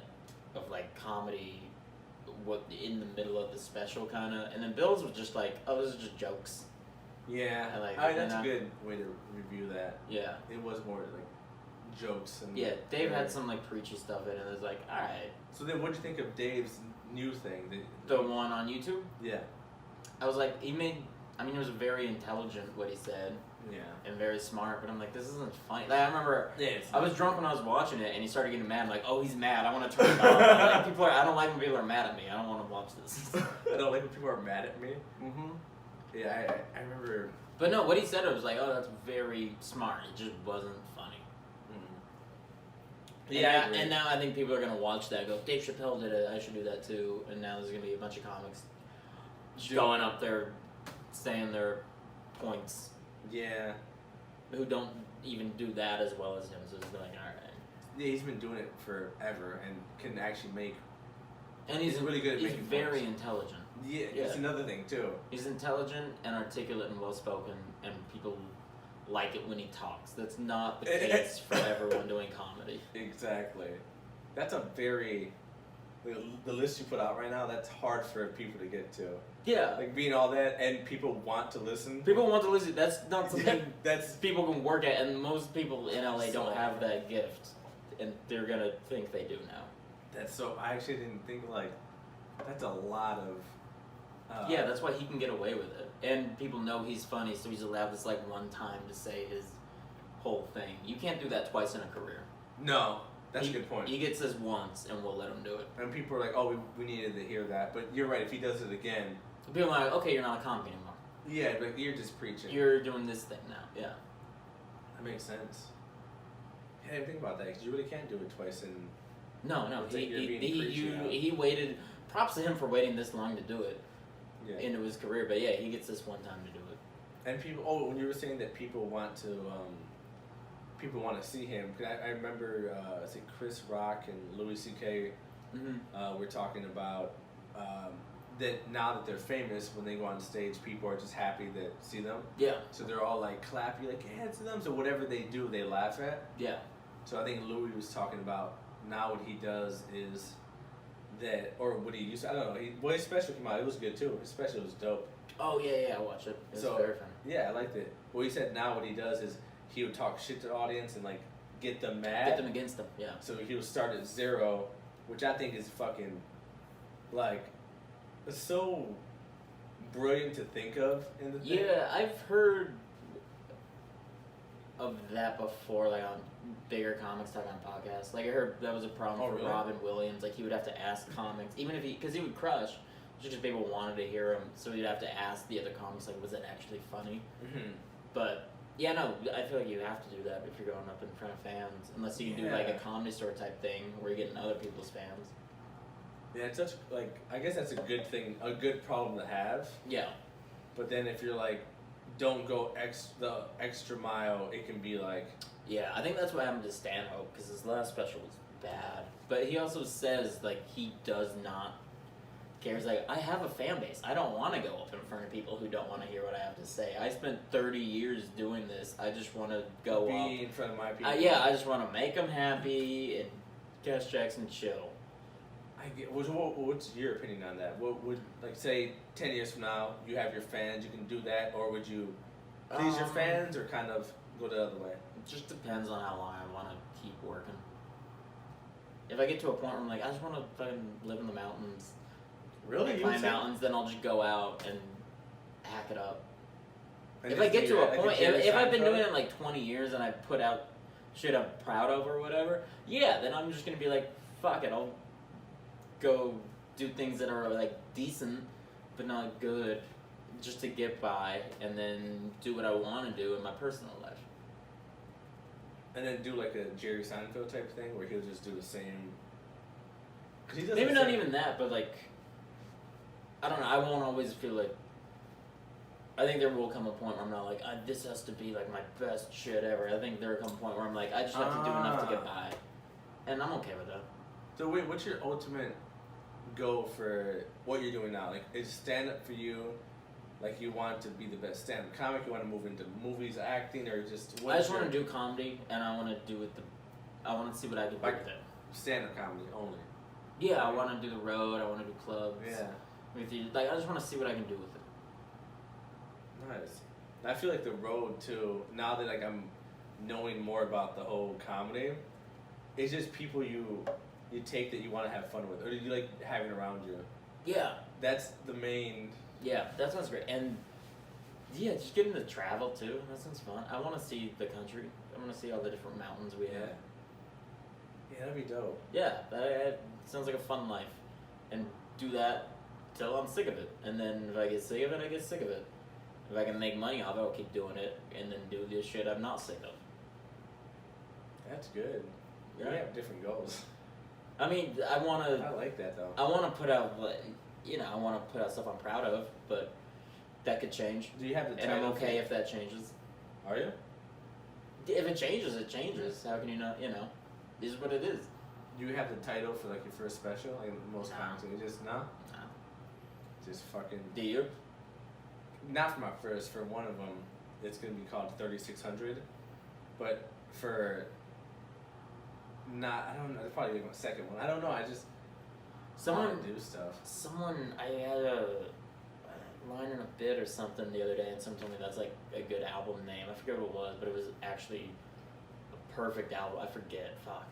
of like comedy, in the middle of the special kind of, and then Bill's was just like, oh, this is just jokes. Yeah. I like that's a good way to review that. Yeah. It was more like jokes and. Yeah, Dave had some like preachy stuff in it, and it was like, all right. So then, what'd you think of Dave's new thing? The one on YouTube. Yeah. I was like, it was very intelligent what he said. Yeah. And very smart, but I'm like, this isn't funny. Like, I remember, Yeah, I was drunk when I was watching it, and he started getting mad. I'm like, oh, he's mad. I want to turn it off. Like, I don't like when people are mad at me. I don't want to watch this. I don't like when people are mad at me. Yeah, I remember. But no, what he said, I was like, oh, that's very smart. It just wasn't funny. Yeah, and now I think people are gonna watch that and go, Dave Chappelle did it, I should do that too. And now there's gonna be a bunch of comics going up there saying their points. Yeah. Who don't even do that as well as him, so it's like, alright. Yeah, he's been doing it forever and can actually make. And he's really good at He's making very points. intelligent. Yeah, it's another thing too. He's intelligent and articulate and well spoken, and people like it when he talks. That's not the case for everyone doing comedy. Exactly. That's a very the list you put out right now. That's hard for people to get to. Yeah, Like being all that, and people want to listen. people want to listen. That's not something That's people can work at, and most people in LA So don't have hard. that gift, and they're gonna think they do now. that's so. I actually didn't think like that's a lot of. Yeah, that's why he can get away with it, and people know he's funny, so he's allowed this like one time to say his whole thing. You can't do that twice in a career. No, that's a good point. He gets this once, and we'll let him do it. And people are like, "Oh, we needed to hear that," but you're right. If he does it again, People are like, okay, you're not a comic anymore. yeah, but you're just preaching. You're doing this thing now. Yeah. That makes sense. Yeah, I didn't think about that because you really can't do it twice in. No, It's like you're being preachy now. he waited. Props to him for waiting this long to do it Yeah. into his career. But yeah, he gets this one time to do it. And people, when you were saying that people want to see him, 'cause I remember, I think Chris Rock and Louis C.K. Mm-hmm. Were talking about that now that they're famous, when they go on stage, people are just happy to see them. Yeah. So they're all like clappy, like yeah, it's them. So whatever they do, they laugh at. Yeah. So I think Louis was talking about now what he does is that, or what he used to, I don't know. His special came out, it was good too. His special was dope. Oh yeah, I watched it. It's So, very funny. Yeah, I liked it. Well, he said now what he does is he would talk shit to the audience and like get them mad. Get them against them. Yeah. So he would start at 0, which I think is fucking like so brilliant to think of in the thing. Yeah, I've heard of that before, like on bigger comics talk on podcasts. Like I heard that was a problem for really? Robin Williams. Like he would have to ask comics, even if because he would crush, just because people wanted to hear him. So he'd have to ask the other comics, like, was it actually funny? Mm-hmm. But yeah, no, I feel like you have to do that if you're going up in front of fans, unless you can do like a Comedy Store type thing where you're getting other people's fans. Yeah, it's such like I guess that's a good thing, a good problem to have. Yeah. But then if you're like, don't go the extra mile, it can be like. Yeah, I think that's what happened to Stanhope, because his last special was bad. But he also says, like, he does not care. He's like, I have a fan base. I don't want to go up in front of people who don't want to hear what I have to say. I spent 30 years doing this. I just want to go be up. in front of my people. Yeah, I just want to make them happy and cash checks and chill. I get, what's your opinion on that? What would, like, say 10 years from now, you have your fans, you can do that, or would you please your fans, or kind of go the other way? It just depends on how long I want to keep working. If I get to a point where I'm like, I just want to fucking live in the mountains, Really? like, climb mountains, then I'll just go out and hack it up. And If I get to a point, if I've been doing it, it like 20 years and I put out shit I'm proud of or whatever, yeah, then I'm just gonna be like, fuck it, I'll go do things that are like decent but not good just to get by, and then do what I want to do in my personal life. and then do like a Jerry Seinfeld type thing where he'll just do the same. 'Cause he does Maybe the not same- even that, but like, I don't know, I won't always feel like, I think there will come a point where I'm not like, this has to be like my best shit ever. I think there will come a point where I'm like, I just have to do enough to get by. And I'm okay with that. So wait, what's your ultimate goal for what you're doing now? Like, is stand up for you? Like, you want to be the best stand up comic? You want to move into movies, acting, or just? I just want to do comedy, and I want to do it. I want to see what I can do Like- with it. stand up comedy only. Yeah, I want to do the road. I want to do clubs. Yeah. With you, like I just want to see what I can do with it. Nice. I feel like the road too. Now that like I'm knowing more about the whole comedy, it's just people you take that you want to have fun with, or you like having around you. Yeah. That's the main. Yeah, that sounds great. And yeah, just getting to travel too. That sounds fun. I want to see the country. I want to see all the different mountains we have. Yeah, that'd be dope. Yeah, that sounds like a fun life. And do that till I'm sick of it. And then if I get sick of it, I get sick of it. If I can make money off it, I'll keep doing it. And then do this shit I'm not sick of. That's good. You have different goals. I mean, I like that though. I want to put out, I want to put out stuff I'm proud of, but that could change. Do you have the and I'm okay if that changes. Are you? If it changes, it changes. How can you not, It is what it is. Do you have the title for like your first special? Like most comics, you just no? No. Just fucking. Do you? Not for my first. For one of them, it's gonna be called 3600. But for. I don't know. It's probably my second one. I don't know. I just. Someone do stuff. I had a line in a bit or something the other day, and someone told me that's like a good album name. I forget what it was, but it was actually a perfect album. I forget. Fuck.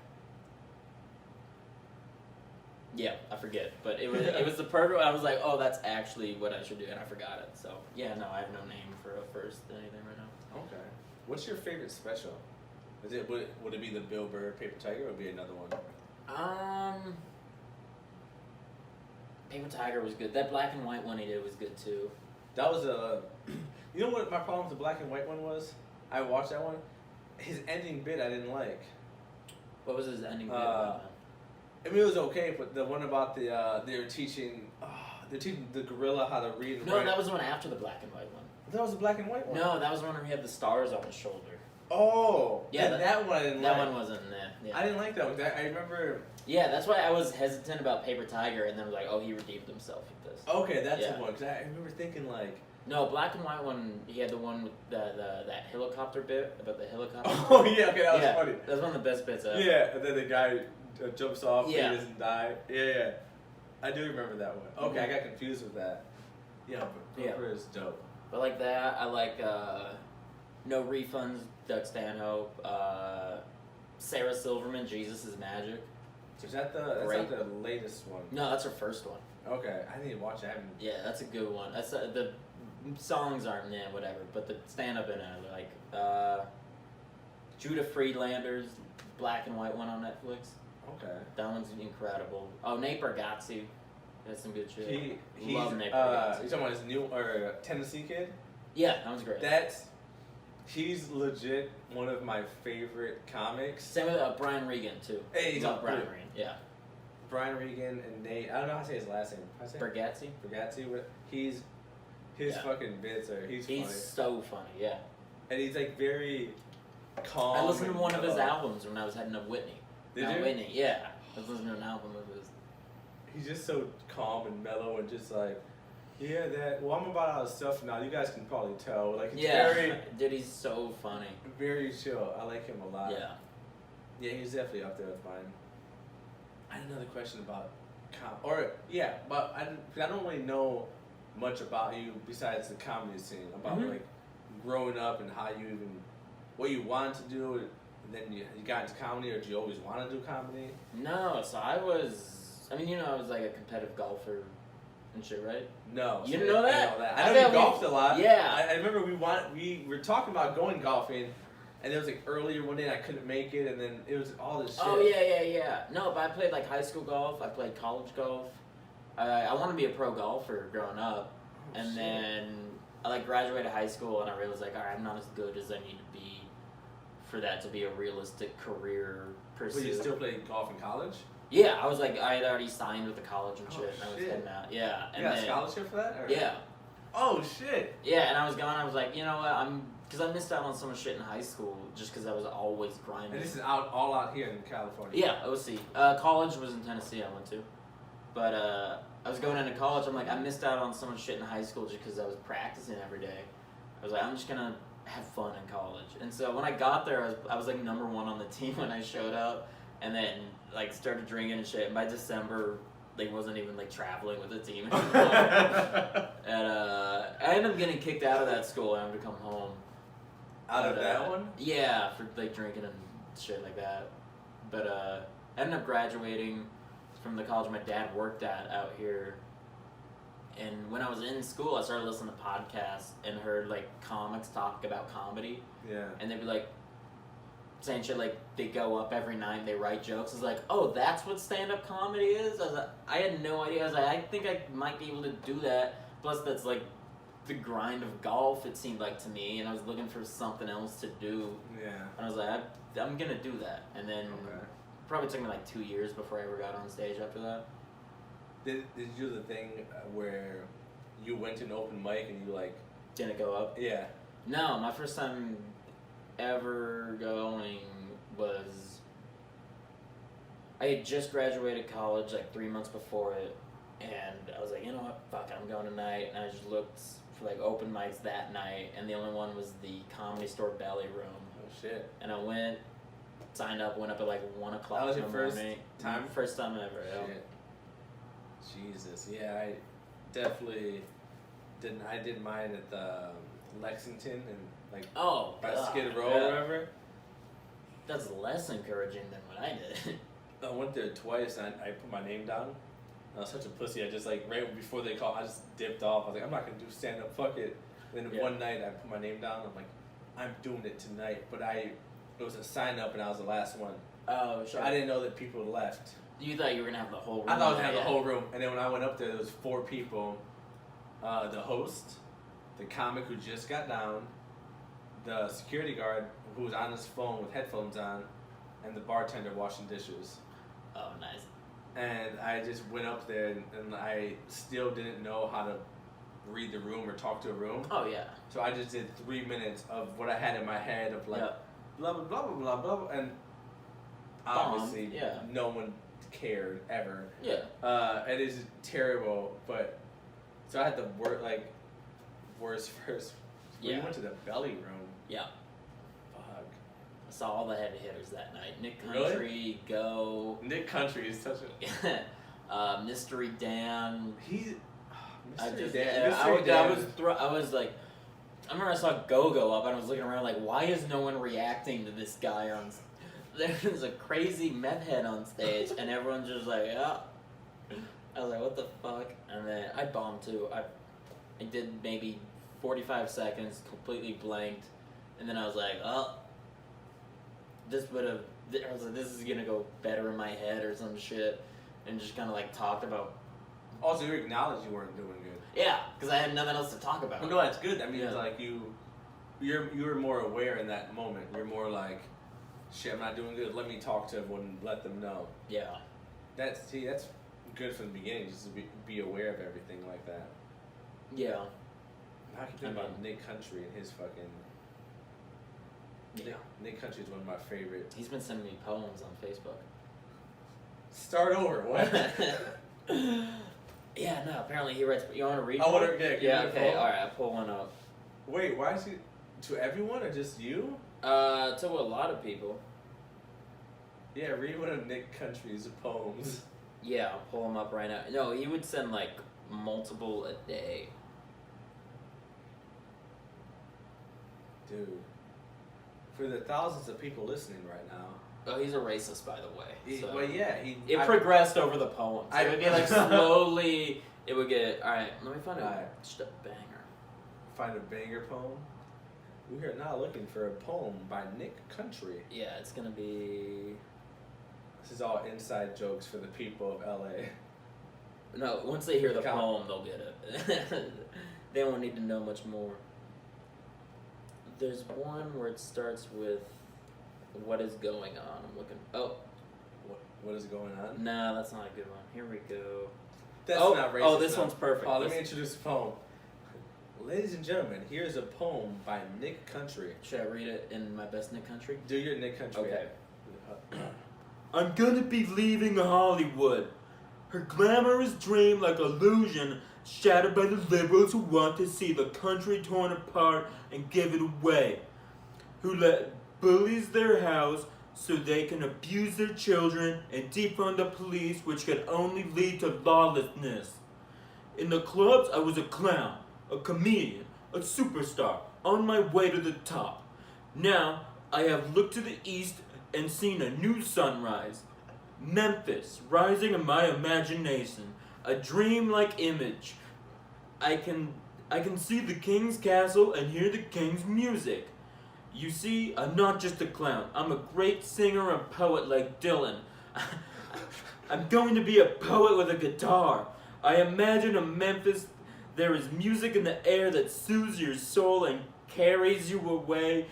Yeah, I forget. But it was the perfect. I was like, oh, that's actually what I should do, and I forgot it. So yeah, no, I have no name for a first anything right now. Okay. What's your favorite special? Would it be the Bill Burr Paper Tiger, or would it be another one? Paper Tiger was good. That black and white one he did was good too. That was a. You know what my problem with the black and white one was? I watched that one. His ending bit I didn't like. What was his ending bit? I mean, it was okay, but the one about they're teaching the gorilla how to read and No, write. that was the one after the black and white one. That was the black and white one. No, that was the one where he had the stars on his shoulder. Oh, yeah, that one I didn't like. That one wasn't there. Yeah. I didn't like that one. I remember. Yeah, that's why I was hesitant about Paper Tiger, and then was like, oh, he redeemed himself with this. Okay, that's the one. Cause I remember thinking like. No, black and white one. He had the one with that helicopter bit about the helicopter. Oh yeah, okay, that was funny. That's one of the best bits ever. Yeah, and then the guy jumps off. Yeah. He doesn't die. Yeah. I do remember that one. Okay, I got confused with that. Yeah, but Burr is dope. But like that, I like No Refunds, Doug Stanhope, Sarah Silverman, Jesus is Magic. Is that that's not the latest one? No, that's her first one. Okay, I need to watch that. Yeah, that's a good one. That's the songs aren't whatever, but the stand up in it, like Judah Friedlander's black and white one on Netflix. Okay. That one's incredible. Oh, Nate Bargatze. That's some good shit. He's Love Nate Bargatze. You talking about his new Tennessee kid? Yeah, that was great. He's legit one of my favorite comics. Same with Brian Regan too. Hey, he's Love Brian Regan. Yeah. Brian Regan and Nate. I don't know how to say his last name. Bargatze. His fucking bits are. He's funny. So funny. Yeah. And he's like very calm. I listened to one of his albums when I was heading to Whitney. Did you? Whitney, yeah. I was listening to an album of his. He's just so calm and mellow and just like, I'm about out of stuff now. You guys can probably tell. Like, it's very... Dude, he's so funny. Very chill. I like him a lot. Yeah. Yeah, he's definitely up there with mine. I had another question about... but I don't really know much about you besides the comedy scene. About, like, growing up and how you even... What you wanted to do, and then you got into comedy, or did you always want to do comedy? No, so I was like a competitive golfer and shit, right? No. You didn't know that? I know you golfed a lot. Yeah. I remember we were talking about going golfing, and it was like earlier one day and I couldn't make it, and then it was all this shit. Oh, yeah. No, but I played like high school golf. I played college golf. I wanted to be a pro golfer growing up. Then I like graduated high school and I realized like, all right, I'm not as good as I need to be for that to be a realistic career pursuit. But you still played golf in college? Yeah, I was like, I had already signed with the college and shit, and I was heading out. Yeah. And you got a scholarship for that? Or? Yeah. Oh, shit. Yeah, and I was gone, I was like, you know what, because I missed out on so much shit in high school, just because I was always grinding. And this is all out here in California? Yeah, OC. College was in Tennessee, I went to. But I was going into college, I'm like, I missed out on so much shit in high school just because I was practicing every day. I was like, I'm just going to have fun in college. And so when I got there, I was like number one on the team when I showed up. And then, like, started drinking and shit. And by December, like, wasn't even, like, traveling with the team anymore. And I ended up getting kicked out of that school and I had to come home. Out of that one? Yeah, for, like, drinking and shit like that. But I ended up graduating from the college my dad worked at out here. And when I was in school, I started listening to podcasts and heard, like, comics talk about comedy. Yeah. And they'd be like, saying shit like they go up every night and they write jokes. It's like, oh, that's what stand-up comedy is? I had no idea. I was like, I think I might be able to do that. Plus, that's like the grind of golf, it seemed like to me. And I was looking for something else to do. Yeah. And I was like, I'm going to do that. And then probably took me like 2 years before I ever got on stage after that. Did you do the thing where you went to an open mic and you like... Didn't go up? Yeah. No, my first time ever going was... I had just graduated college like 3 months before it, and I was like, you know what, fuck it, I'm going tonight, and I just looked for like open mics that night, and the only one was the Comedy Store Belly Room. Oh shit. And I went, signed up, went up at like 1 o'clock That was in your the first morning. time? First time ever, yeah. Shit. Jesus, yeah, I definitely didn't. I did mine at the Lexington and like by Skid Row or whatever. That's less encouraging than what I did. I went there twice and I put my name down. I was such a pussy. I just like right before they called, I just dipped off. I was like, I'm not gonna do stand up. Fuck it. And then one night I put my name down. I'm like, I'm doing it tonight. But it was a sign up and I was the last one. Oh, sure. I didn't know that people left. You thought you were gonna have the whole room? I thought I was gonna have the whole room. And then when I went up there was 4 people. The host, the comic who just got down, the security guard who was on his phone with headphones on, and the bartender washing dishes. Oh, nice. And I just went up there and I still didn't know how to read the room or talk to a room. Oh, yeah. So I just did 3 minutes of what I had in my head of like blah, blah, blah, blah, blah, blah. And obviously no one cared ever. Yeah. It is terrible, but so I had the worst first. We went to the belly room. Yeah. Fuck. I saw all the heavy hitters that night. Nick Country, Really? Go. Nick Country is such a Mystery Dan. he's Mystery I Dan. was like, I remember I saw Go up and I was looking around like, why is no one reacting to this guy on? There's a crazy meth head on stage and everyone's just like, yeah. I was like, what the fuck? And then I bombed too. I did maybe 45 seconds, completely blanked, and then I was like, oh, I was like, this is gonna go better in my head or some shit, and just kind of like talked about. Also, you acknowledged you weren't doing good. Yeah, because I had nothing else to talk about. Well, no, that's good. I mean, it's like you were more aware in that moment. You're more like, shit, I'm not doing good. Let me talk to everyone and let them know. Yeah. That's good from the beginning, just to be aware of everything like that. Yeah. I can think about Nick Country and his fucking. Yeah. Nick Country is one of my favorite. He's been sending me poems on Facebook. Start over. What? Yeah, no. Apparently he writes. You want to read? I want to. Yeah. Okay. All right. I'll pull one up. Wait. Why is he? To everyone or just you? To a lot of people. Yeah. Read one of Nick Country's poems. Yeah, I'll pull him up right now. No, he would send like multiple a day. Dude. For the thousands of people listening right now. Oh, he's a racist, by the way. So. Well, yeah. It progressed over the poems. It would be like slowly. It would get. All right, let me find just a banger. Find a banger poem. We are now looking for a poem by Nick Country. Yeah, it's gonna be. This is all inside jokes for the people of LA. No, once they hear the poem, they'll get it. They won't need to know much more. There's one where it starts with, "What is going on?" I'm looking. Oh. What is going on? Nah, that's not a good one. Here we go. That's not racist. Oh, this one's perfect. Oh, let me introduce the poem. Ladies and gentlemen, here's a poem by Nick Country. Should I read it in my best Nick Country? Do your Nick Country. Okay. I'm gonna be leaving Hollywood. Her glamorous dream like illusion shattered by the liberals who want to see the country torn apart and give it away. Who let bullies their house so they can abuse their children and defund the police, which can only lead to lawlessness. In the clubs, I was a clown, a comedian, a superstar, on my way to the top. Now, I have looked to the east and seen a new sunrise. Memphis, rising in my imagination, a dreamlike image. I can see the king's castle and hear the king's music. You see, I'm not just a clown. I'm a great singer and poet like Dylan. I'm going to be a poet with a guitar. I imagine in Memphis there is music in the air that soothes your soul and carries you away,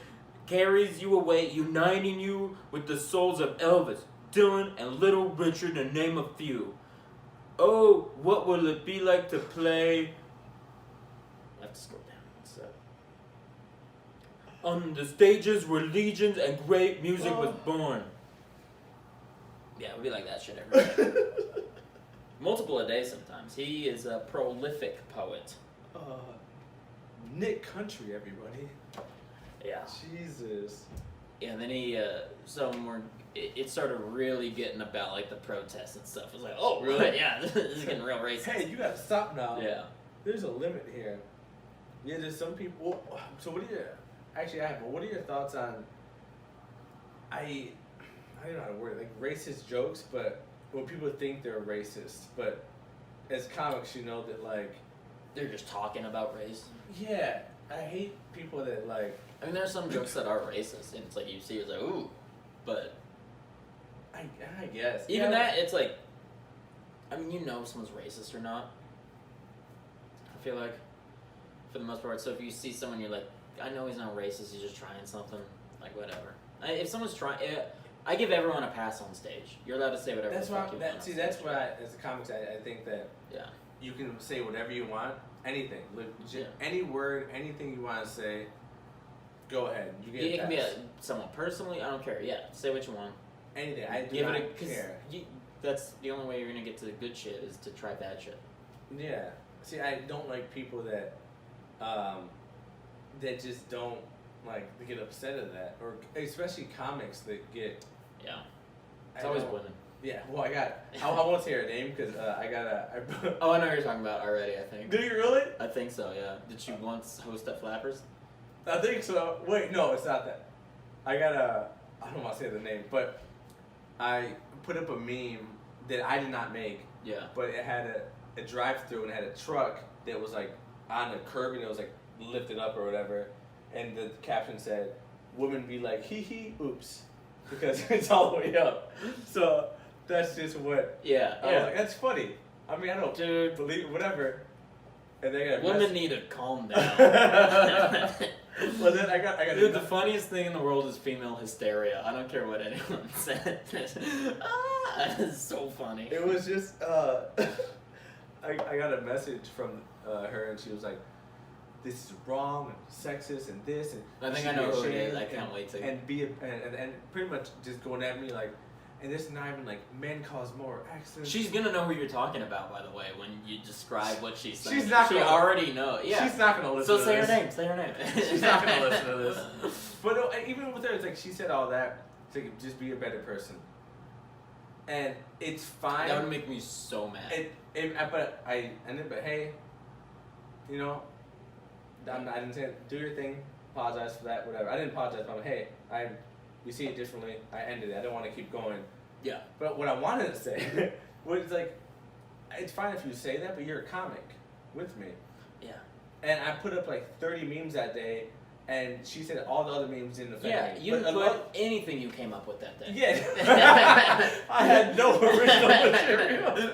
uniting you with the souls of Elvis, Dylan, and Little Richard, to name a few. Oh, what will it be like to play? I have to scroll down. What's that? On the stages where legions and great music was born. Yeah, it would be like that shit every day. Multiple a day sometimes. He is a prolific poet. Nick Country, everybody. Yeah. Jesus. Yeah, and then he, it started really getting about, like, the protests and stuff. It was like, oh, really? Yeah, this is getting real racist. Hey, you gotta stop now. Yeah. There's a limit here. Yeah, there's some people. So what are your? Actually, I have. What are your thoughts on? I don't know how to word it. Like racist jokes, but when people think they're racist, but as comics, you know that like they're just talking about race. Yeah, I hate people that like. I mean, there are some jokes that are racist, and it's like you see, it's like ooh, but I guess even that, it's like. I mean, you know if someone's racist or not. I feel like, for the most part. So if you see someone, you're like, I know he's not racist. He's just trying something. Like whatever. If someone's trying, I give everyone a pass on stage. You're allowed to say whatever. That's the fuck why. you want. See, that's why as a comic, I think that. Yeah. You can say whatever you want, anything, legit, any word, anything you want to say. Go ahead. You get. It can be someone personally. I don't care. Yeah, say what you want. Anything. I do give not it care. That's the only way you're gonna get to the good shit is to try bad shit. Yeah. See, I don't like people that, that just don't like they get upset at that, or especially comics that get. Yeah. It's always women. Yeah. Well, I won't say her name because I got a. Oh, I know who you're talking about already. I think. Do you really? I think so. Yeah. Did she once host at Flappers? I think so. Wait, no, it's not that. I don't want to say the name, but I put up a meme that I did not make. Yeah. But it had a drive-through and it had a truck that was like on the curb and it was like lifted up or whatever, and the caption said, "Women be like, hee hee, oops," because it's all the way up. So that's just what. Yeah. I was like, that's funny. I mean, I don't believe whatever. And they got women need to calm down. Well, then I got. Dude, the funniest thing in the world is female hysteria. I don't care what anyone says. It's so funny. It was just, I got a message from her, and she was like, "This is wrong and sexist and this and." I think I know who it is. I can't wait to. And and pretty much just going at me like, and this is not even like men cause more accidents. She's gonna know who you're talking about, by the way, when you describe what she's saying. She's not. She already knows. Yeah. She's not gonna listen. So say her name. Say her name. She's not gonna listen to this. But no, even with her, it's like she said all that to just be a better person, and it's fine. That would make me so mad. But hey, you know, I didn't say do your thing. Apologize for that. Whatever. I didn't apologize. But hey, we see it differently. I ended it. I don't want to keep going. Yeah. But what I wanted to say was like, it's fine if you say that, but you're a comic with me. Yeah. And I put up like 30 memes that day, and she said all the other memes didn't affect me. Yeah, you didn't put anything you came up with that day. Yeah. I had no original material.